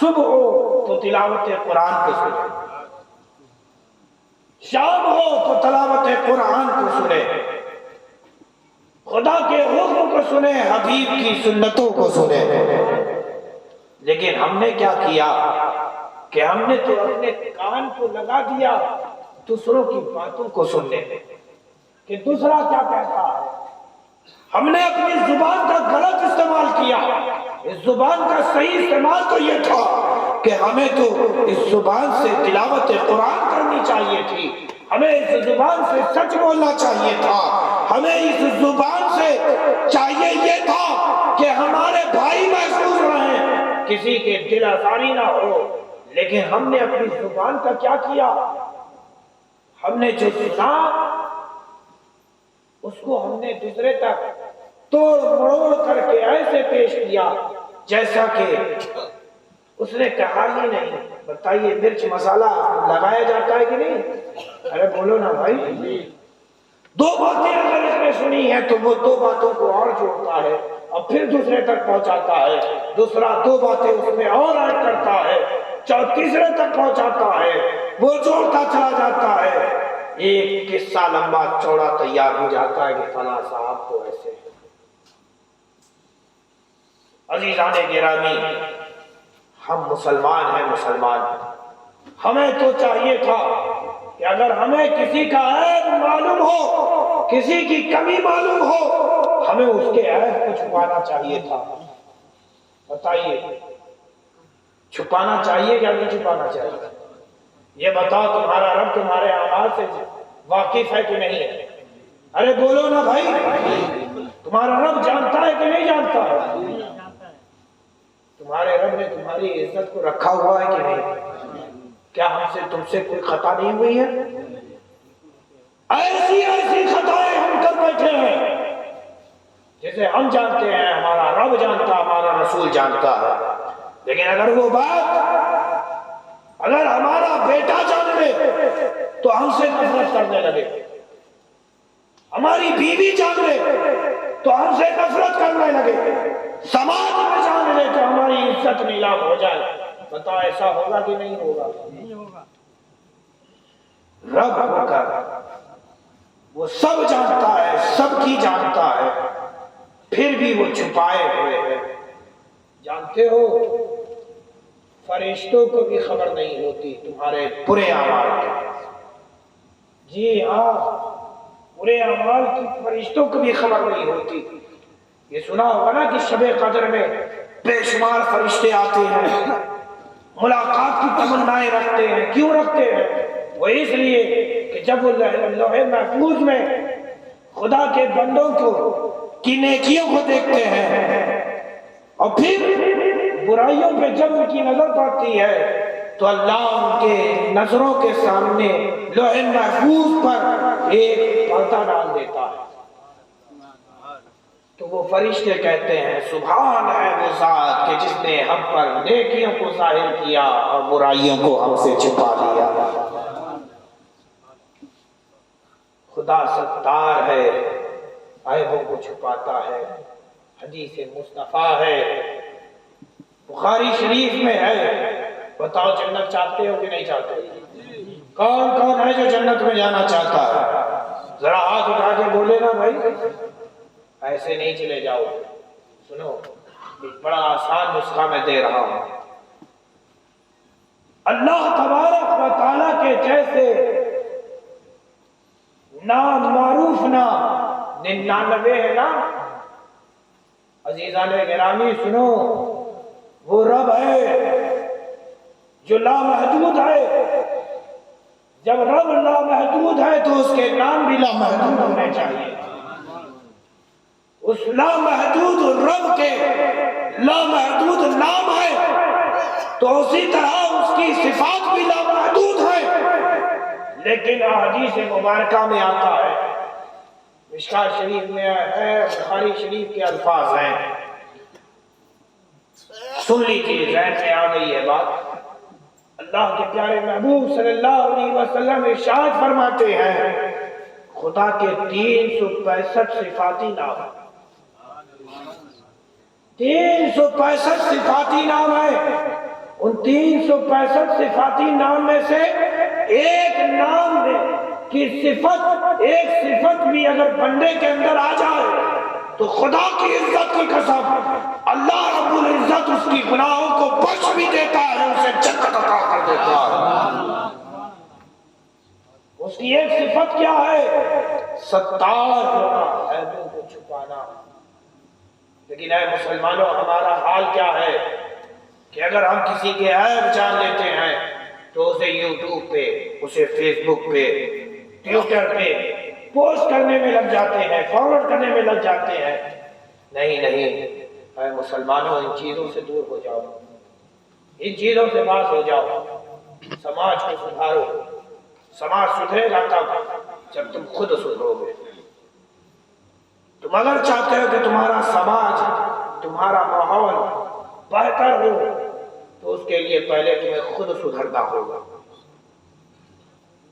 صبح ہو تو تلاوت قرآن کو سنے، شام ہو تو تلاوت قرآن کو سنے، خدا کے حکم کو سنے، حبیب کی سنتوں کو سنے۔ لیکن ہم نے کیا کیا کہ ہم نے تو اپنے کان کو لگا دیا دوسروں کی باتوں کو سننے میں کہ دوسرا کیا کہتا ہے۔ ہم نے اپنی زبان کا غلط استعمال کیا۔ اس زبان کا صحیح استعمال تو یہ تھا کہ ہمیں تو اس زبان سے تلاوت قرآن کرنی چاہیے تھی، ہمیں اس زبان سے سچ بولنا چاہیے تھا، ہمیں اس زبان سے چاہیے یہ تھا کہ ہمارے بھائی محفوظ رہیں، کسی کے دل آزاری نہ ہو۔ لیکن ہم نے اپنی زبان کا کیا کیا؟ ہم نے جو سنا اس کو ہم نے دوسرے تک توڑ مروڑ کر کے ایسے پیش کیا جیسا کہ اس نے کہا ہی نہیں۔ بتائیے مرچ مسالہ لگایا جاتا ہے کہ نہیں؟ ارے بولو نا بھائی، دو باتیں اگر اس نے سنی ہے تو وہ دو باتوں کو اور جوڑتا ہے اور پھر دوسرے تک پہنچاتا ہے، دوسرا دو باتیں اس میں اور ایڈ کرتا ہے، تیسرے تک پہنچاتا ہے، وہ جوڑتا چلا جاتا ہے، ایک قصہ لمبا چوڑا تیار ہو جاتا ہے کہ فلاں صاحب تو ایسے ہیں۔ عزیزان گرامی، ہم مسلمان ہیں، مسلمان ہمیں تو چاہیے تھا کہ اگر ہمیں کسی کا عیب معلوم ہو، کسی کی کمی معلوم ہو، ہمیں اس کے عیب کو چھپانا چاہیے تھا۔ بتائیے چھپانا چاہیے یا نہیں چھپانا چاہیے؟ یہ بتاؤ تمہارا رب تمہارے اعمال سے واقف ہے کہ نہیں ہے؟ ارے بولو نا بھائی، تمہارا رب جانتا ہے کہ نہیں جانتا ہے؟ تمہارے رب نے تمہاری عزت کو رکھا ہوا ہے کہ نہیں؟ کیا ہم سے تم سے کوئی خطا نہیں ہوئی ہے؟ ایسی ایسی خطائیں ہم کر بیٹھے ہیں جسے ہم جانتے ہیں، ہمارا رب جانتا، ہمارا رسول جانتا ہے، لیکن اگر وہ بات اگر ہمارا بیٹا جان لے تو ہم سے نفرت کرنے لگے، ہماری بیوی جان لے تو ہم سے نفرت کرنے لگے، سماج میں جان لے تو ہماری عزت نیلام ہو جائے۔ بتا ایسا ہوگا کہ نہیں ہوگا؟ رب ہو کر وہ سب جانتا ہے، سب کی جانتا ہے، پھر بھی وہ چھپائے ہوئے ہیں۔ جانتے ہو فرشتوں کو بھی خبر نہیں ہوتی تمہارے برے اعمال کی۔ جی ہاں، برے اعمال کی فرشتوں کو بھی خبر نہیں ہوتی۔ یہ سنا ہوگا نا کہ شب قدر میں بے شمار فرشتے آتے ہیں، ملاقات کی تمنائیں رکھتے ہیں۔ کیوں رکھتے ہیں؟ وہ اس لیے کہ جب وہ لوح محفوظ میں خدا کے بندوں کو کی نیکیوں کو دیکھتے ہیں اور پھر برائیوں پہ جب ان کی نظر پڑتی ہے تو اللہ ان کے نظروں کے سامنے لوح محفوظ پر ایک پردہ ڈال دیتا ہے۔ تو وہ فرشتے کہتے ہیں سبحان ہے وہ ذات کہ جس نے ہم پر نیکیوں کو ظاہر کیا اور برائیوں کو ہم سے چھپا لیا۔ خدا ستار ہے، عیبوں کو چھپاتا ہے۔ حدیث مصطفیٰ ہے، بخاری شریف میں ہے۔ بتاؤ جنت چاہتے ہو کہ نہیں چاہتے؟ کون کون ہے جو جنت میں جانا چاہتا ہے؟ ذرا ہاتھ اٹھا کے بولے نا بھائی، ایسے نہیں چلے جاؤ۔ سنو، ایک بڑا آسان نسخہ میں دے رہا ہوں۔ اللہ تبارک و تعالیٰ کے جیسے نام معروف نام 99 ہے نا عزیزان گرامی، سنو، وہ رب ہے جو لامحدود ہے۔ جب رب لامحدود ہے تو اس کے نام بھی لامحدود ہونے چاہیے۔ اس لامحدود رب کے لامحدود نام ہے تو اسی طرح اس کی صفات بھی لامحدود ہے۔ لیکن حدیث مبارکہ میں آتا ہے، مشکوٰۃ شریف میں ہے، بخاری شریف کے الفاظ ہیں، سن لیجیے، ذہن میں آ گئی ہے بات۔ اللہ کے پیارے محبوب صلی اللہ علیہ وسلم ارشاد فرماتے ہیں خدا کے 365 صفاتی نام ہیں، 365 صفاتی نام ہیں۔ ان 365 صفاتی نام میں سے ایک نام کی صفت، ایک صفت بھی اگر بندے کے اندر آ جائے تو خدا کی عزت کی قسم اللہ رب العزت اس کی گناہوں کو بخش بھی دیتا ہے، اسے جنت عطا کر دیتا ہے۔ اس کی ایک صفت کیا ہے؟ ستار ہونا، عیبوں کو چھپانا۔ لیکن اے مسلمانوں، ہمارا حال کیا ہے کہ اگر ہم کسی کے عیب جان لیتے ہیں تو اسے یوٹیوب پہ، اسے فیس بک پہ، ٹویٹر پہ پوسٹ کرنے میں لگ جاتے ہیں، فارورڈ کرنے میں لگ جاتے ہیں۔ نہیں نہیں، اے مسلمانوں، ان چیزوں سے دور ہو جاؤ، ان چیزوں سے باز ہو جاؤ، سماج کو سدھارو۔ سماج سدھرے گا تب جب تم خود سدھرو گے۔ تم اگر چاہتے ہو کہ تمہارا سماج، تمہارا ماحول بہتر ہو تو اس کے لیے پہلے تمہیں خود سدھرنا ہوگا۔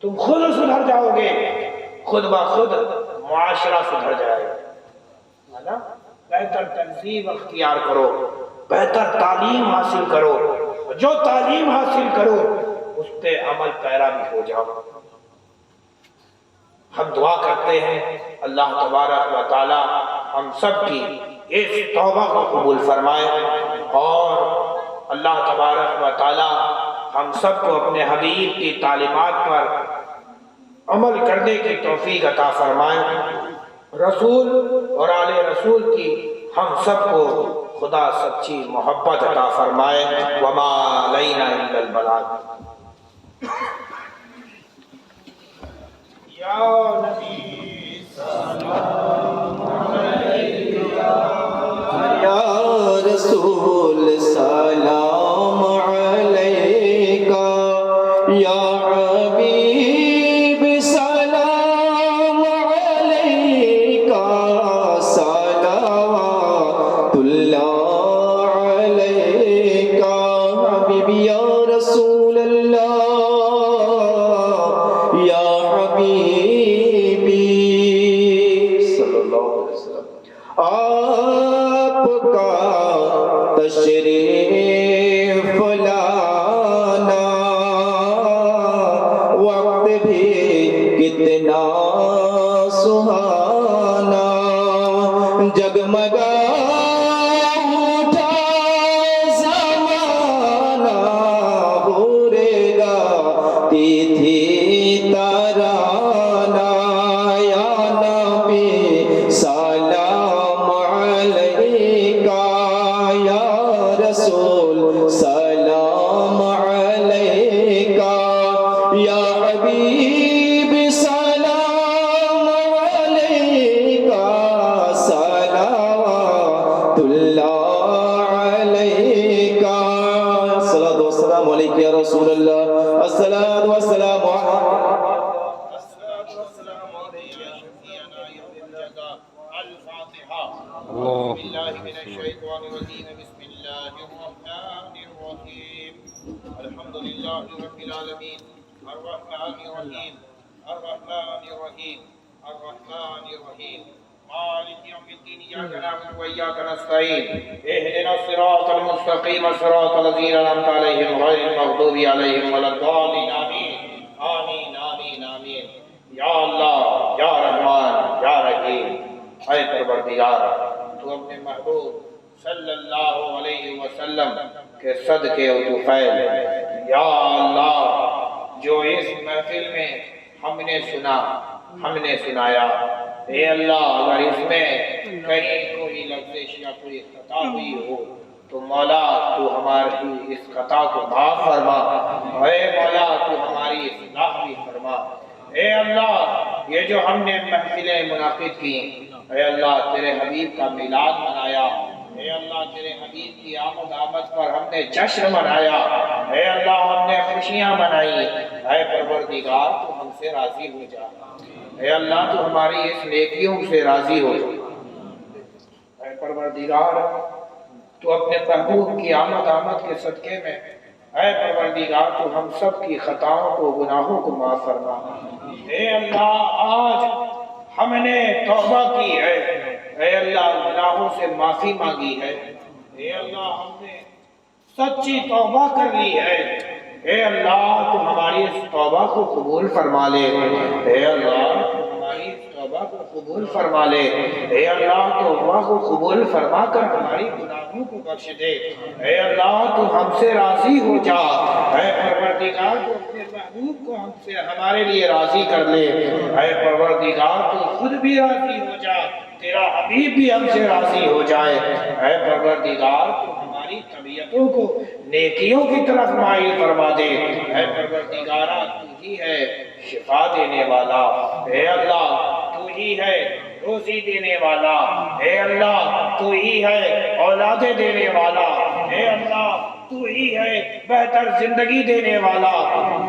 تم خود سدھر جاؤ گے، خود بخود معاشرہ سدھر جائے گا۔ بہتر تنظیم اختیار کرو، بہتر تعلیم حاصل کرو، جو تعلیم حاصل کرو اس پہ عمل پیرا بھی ہو جاؤ۔ ہم دعا کرتے ہیں اللہ تبارک و تعالی ہم سب کی اس توبہ کو قبول فرمائے، اور اللہ تبارک و تعالی ہم سب کو اپنے حبیب کی تعلیمات پر عمل کرنے کی توفیق عطا فرمائے، رسول اور آل رسول کی ہم سب کو خدا سچی محبت عطا فرمائے۔ وما علینا الا البلاغ۔ یا نبی سلام یا رسول سلام علیکہ، یا حبیب سلام علیکہ، صلوات اللہ علیکہ، حبیب یا رسول اللہ، یا حبیبی صلی اللہ علیہ وسلم۔ آپ کا تشریف لانا وقت بھی کتنا سہانا، جگمگا اٹھا زمانہ، بورے گاتی تھی ترانہ، یا نبی سلام علیکہ، یا رسول سلام علیکہ، یا حبیب سلام علیکہ، صلوات اللہ علیکہ، الصلاۃ والسلام علیکہ یا رسول اللہ، الصلاۃ والسلام الصلاۃ والسلام علیہ یا شفیعنا یوم الجزاء۔ الفاتحہ۔ اعوذ باللہ من الشیطان الرجیم، بسم اللہ الرحمن الرحیم، الحمد للہ رب العالمین، الرحمن الرحیم، الرحمن الرحیم، الرحمن الرحیم، مالک یوم الدین، ایاک نعبد و ایاک نستعین، اہدنا الصراط المستقیم، صراط الذین انعمت علیہم غیر المغضوب علیہم ولا الضالین، آمین آمین آمین آمین۔ یا اللہ، یا رحمان، یا رحیم، اے پروردگار، تو اپنے محبوب صلی اللہ علیہ وسلم کے صدقے و طفیل، یا اللہ جو اس محفل میں ہم نے سنا، ہم نے سنایا، اے اللہ اگر اس میں کہیں کوئی لفظ یا کوئی خطا ہوئی ہو تو مولا تو ہماری اس خطا کو معاف فرما، اے مولا تو ہماری اصلاح بھی فرما، اے اللہ یہ جو ہم نے محفلیں منعقد کی، اے اللہ تیرے حبیب کا میلاد منایا، اے اللہ تیرے حبیب کی آمد پر ہم نے جشن منایا، اے اللہ ہم نے خوشیاں منائی، اے پروردگار تو ہم سے راضی ہو جا، اے اللہ تو ہماری اس نیکیوں سے راضی ہو جا، اے پروردگار تو اپنے محبوب کی آمد کے صدقے میں، اے پروردگار تو ہم سب کی خطاؤں کو گناہوں کو معاف فرما، اے اللہ آج ہم نے توبہ کی ہے، اے اللہ گناہوں سے معافی مانگی ہے، اے اللہ ہم نے سچی توبہ کر لی ہے، اے اللہ تو ہماری اس توبہ کو قبول فرما لے، اے اللہ تو ہماری اس توبہ کو قبول فرما لے، اے اللہ توبہ کو قبول فرما کر ہماری گناہوں کو بخش دے، اے اللہ تو ہم سے راضی ہو جا، اے پروردگار تو اپنے محبوب کو ہم سے ہمارے لیے راضی کر لے، اے پروردگار تو خود بھی راضی ہو جا، تیرا حبیب بھی ہم سے راضی ہو جائے، اے پروردگار تو ہماری طبیعتوں کو نیکیوں کی طرف مائل فرما دے، اے پروردگارہ تو ہی ہے شفا دینے والا، اے اللہ تو ہی ہے روزی دینے والا، اے اللہ تو ہی ہے اولادیں دینے والا، اے اللہ تو ہی ہے بہتر زندگی دینے والا،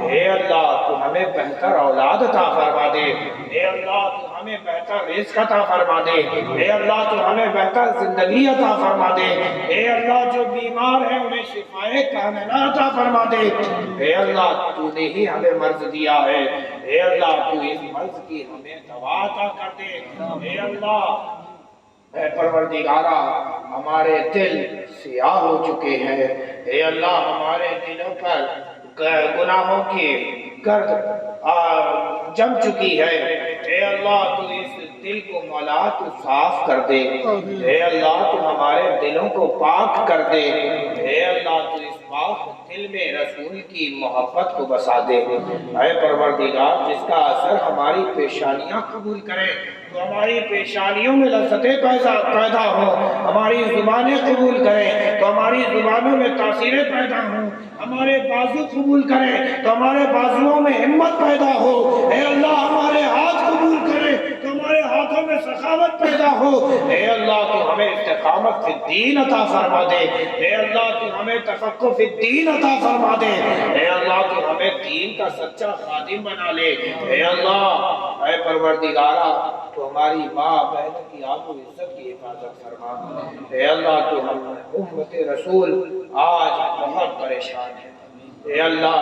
اے اللہ تو ہمیں بہتر اولاد عطا فرما دے، اے اللہ تو ہمیں بہتر رزق عطا فرما دے، اے اللہ تو ہمیں بہتر زندگی عطا فرما دے، اے اللہ جو بیمار ہیں انہیں شفائے کاملہ عطا فرما دے، اے اللہ تو نے ہی ہمیں مرض دیا ہے، اے اللہ تو اس مرض کی ہمیں دوا عطا کر دے، اے اللہ اے پروردگارہ ہمارے دل سیاہ ہو چکے ہیں، اے اللہ ہمارے دلوں پر گناہوں کی گرد جم چکی ہے، اے اللہ تو اس دل کو مولا تو صاف کر دے، اے اللہ تو ہمارے دلوں کو پاک کر دے، اے اللہ تو اس پاک دل میں رسول کی محبت کو بسا دے، اے پروردگار جس کا اثر ہماری پیشانیاں قبول کرے تو ہماری پیشانیوں میں لذتیں پیدا ہوں، ہماری زبانیں قبول کریں تو ہماری زبانوں میں تاثیریں پیدا ہوں، ہمارے بازو قبول کریں تو ہمارے بازوؤں میں ہمت پیدا ہو، اے اللہ ہمارے ہاتھ قبول کرے تو ہمارے ہاتھوں میں سخاوت پیدا ہو، اے اللہ تو ہمیں استقامت فی الدین عطا فرما دے، اے اللہ تو ہمیں تفقہ فی الدین عطا فرما دے، اے اللہ تو ہمیں دین کا سچا خادم بنا لے، اے اللہ اے پروردگارہ تو ہماری ماں بہنوں کی آبرو عزت کی حفاظت فرما، اے اللہ تو ہم امت رسول آج بہت پریشان ہیں، اے اللہ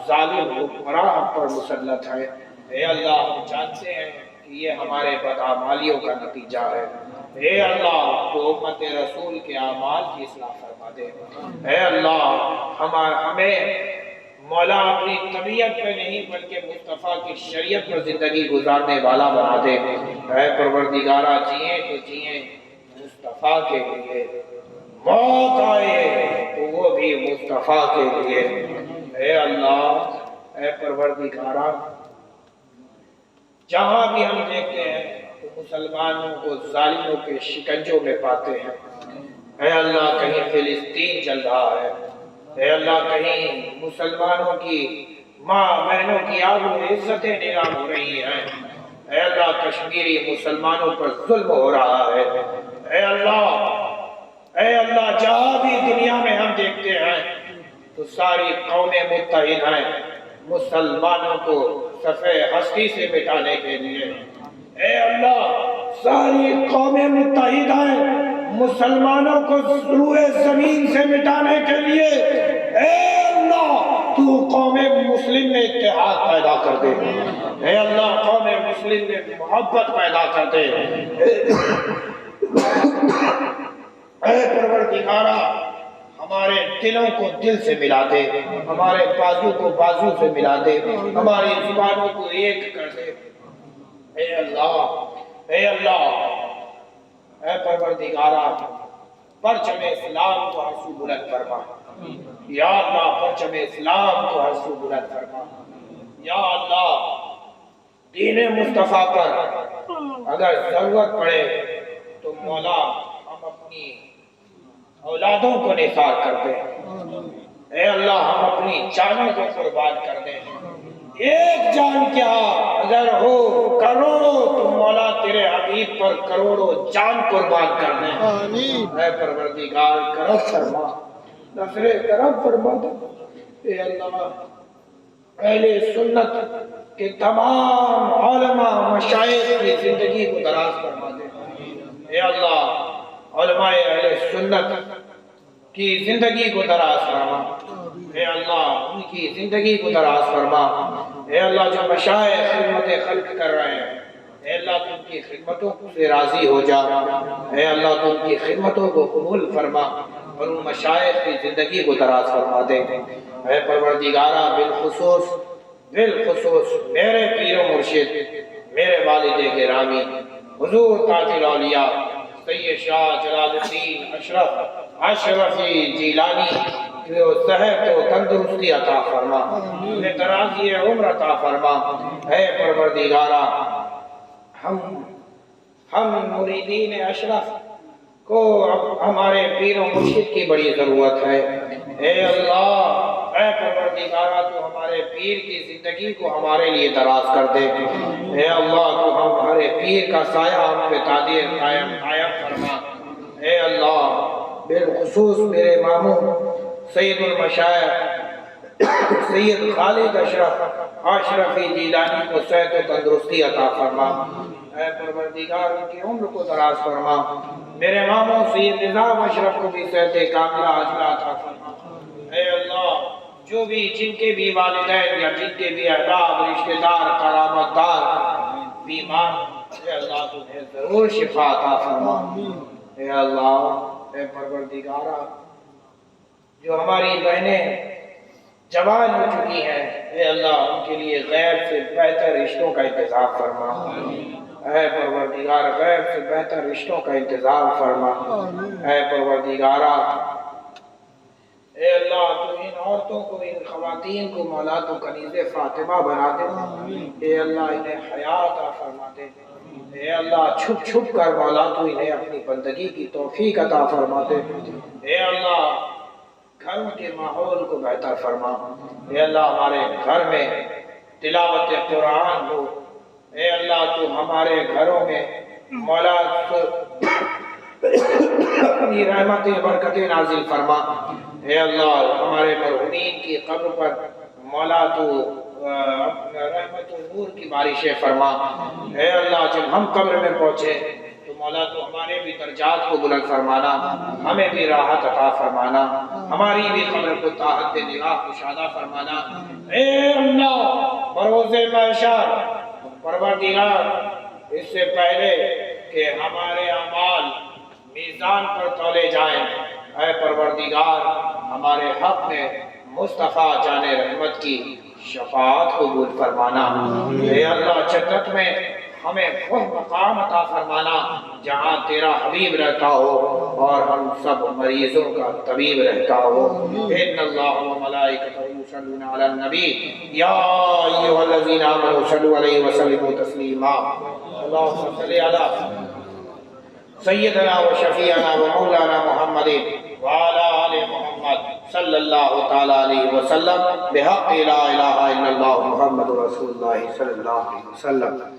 ظالم حکمراں ہم پر مسلط ہے، اے اللہ ہم جانتے ہیں کہ یہ ہمارے بدعمالیوں کا نتیجہ ہے، اے اللہ تو امت رسول کے اعمال کی اصلاح فرما دے، اے اللہ ہمیں مولا اپنی طبیعت پہ نہیں بلکہ مصطفیٰ کی شریعت پر زندگی گزارنے والا بنا دے، اے پروردگارہ جئیں تو جئیں مصطفیٰ کے لیے، موت آئے تو وہ بھی مصطفیٰ کے لیے، اے اللہ اے پروردگارہ جہاں بھی ہم دیکھتے ہیں تو مسلمانوں کو ظالموں کے شکنجوں میں پاتے ہیں، اے اللہ کہیں فلسطین چل رہا ہے، اے اللہ کہیں مسلمانوں کی ماں بہنوں کی آبرو عزتیں نیلام ہو رہی ہیں، اے اللہ کشمیری مسلمانوں پر ظلم ہو رہا ہے، اے اللہ جہاں بھی دنیا میں ہم دیکھتے ہیں تو ساری قومیں متحد ہیں مسلمانوں کو صفحے ہستی سے مٹانے کے لیے، اے اللہ ساری قومیں متحد ہیں مسلمانوں کو روئے زمین سے مٹانے کے لیے، اے اللہ تو قوم مسلم میں اتحاد پیدا کر دے، اے اللہ قوم مسلم میں محبت پیدا کر دے، اے پروردگارہ ہمارے دلوں کو دل سے ملا دے، ہمارے بازو کو بازو سے ملا دے، ہماری زبانوں کو ایک کر دے، اے اللہ اے پروردگارہ پرچم اسلام کو ہر سو بلند فرما، یا اللہ پرچم اسلام کو ہر سو بلند فرما، یا اللہ دین مصطفیٰ پر اگر ضرورت پڑے تو مولا ہم اپنی اولادوں کو نثار کر دیں، اے اللہ ہم اپنی جانوں کو قربان کر دیں، ایک جان کیا اگر ہو کروڑوں تو مولا تیرے حبیب پر کروڑوں جان قربان کر دیں، اے پروردگار کرم فرما، نصر کرم فرما دے، اے اللہ اہل سنت کے تمام علماء مشائخ کی زندگی کو دراز فرما دے، اے اللہ علماء اہل سنت کی زندگی کو دراز فرما، اے اللہ ان کی زندگی کو دراز فرما، اے اللہ جو مشائخ خدمت خلق کر رہے ہیں اے اللہ تو ان کی خدمتوں سے راضی ہو جا، اے اللہ تو ان کی خدمتوں کو قبول فرما اور ان مشائخ کی زندگی کو دراز فرما دے، اے پروردگارہ بالخصوص میرے پیر و مرشد میرے والد گرامی حضور تاج الاولیاء سید شاہ جلال الدین اشرفی جیلانی جو صحت و تندرستی عطا فرما، انہیں درازی عمر عطا فرما، اے پروردگارہ ہم مریدین اشرف کو ہمارے پیر و مرشد کی بڑی ضرورت ہے، اے اللہ اے پروردگارہ تو ہمارے پیر کی زندگی کو ہمارے لیے دراز کر دے، اے اللہ تو ہمارے پیر کا سایہ ہم پہ قائم فرما، اے اللہ بالخصوص میرے ماموں سید المشائخ سید خالد اشرفی جیلانی کو صحت و تندرستی عطا فرما، اے پروردگار ان کی عمر کو دراز فرما، میرے ماموں سید نظام اشرف کو بھی صحت کاملہ عاجلہ عطا فرما، اے اللہ جو بھی جن کے بھی والدین یا جن کے بھی احباب رشتہ دار قرابت دار بیمار اے اللہ تمہیں ضرور شفا عطا فرما، اے اللہ اے پروردگارہ جو ہماری بہنیں جوان ہو چکی ہیں، اے اللہ ان کے لیے غیر سے بہتر رشتوں کا انتظام فرما، اے پروردگار غیر سے بہتر رشتوں کا انتظام فرما، اے پروردگارا اے اللہ تو ان عورتوں کو، ان خواتین کو مولا تو کنیز فاطمہ بنا دے، اے اللہ انہیں حیات عطا فرما دے، اے اللہ چھپ چھپ کر مولا تو انہیں اپنی بندگی کی توفیق عطا فرما دے، اے اللہ گھروں کے ماحول کو بہتر فرما، اے اللہ ہمارے گھر میں تلاوت قرآن ہو، اے اللہ تو ہمارے گھروں میں مولا اپنی رحمت برکت نازل فرما، اے اللہ ہمارے مرحومین کی قبر پر مولا تو رحمت و نور کی بارشیں فرما، اے اللہ جب ہم قبر میں پہنچے تو مولا تو ہمارے بھی درجات کو بلند فرمانا، ہمیں بھی راحت عطا فرمانا، ہماری بھی قبر کو طاعت نگاہ کشادہ فرمانا، اے اللہ بروز محشر پروردگار اس سے پہلے کہ ہمارے اعمال میزان پر تولے جائیں، اے پروردگار ہمارے حق میں مصطفیٰ جان رحمت کی شفاعت قبول فرمانا، اے اللہ جنت میں ہمیں وہ مقام عطا فرمانا جہاں تیرا حبیب رہتا ہو اور ہم سب مریضوں کا طبیب رہتا ہو۔ ان اللہ و ملائکتہ یصلون علی النبی یا ایھا الذین آمنوا صلوا علیہ وسلموا تسلیما، اللہم صل علی سیدنا و شفیعنا و مولانا محمد وعلی آل محمد صلی اللہ تعالی علیہ وسلم بحق لا الہ الا اللہ محمد رسول اللہ صلی اللہ علیہ وسلم۔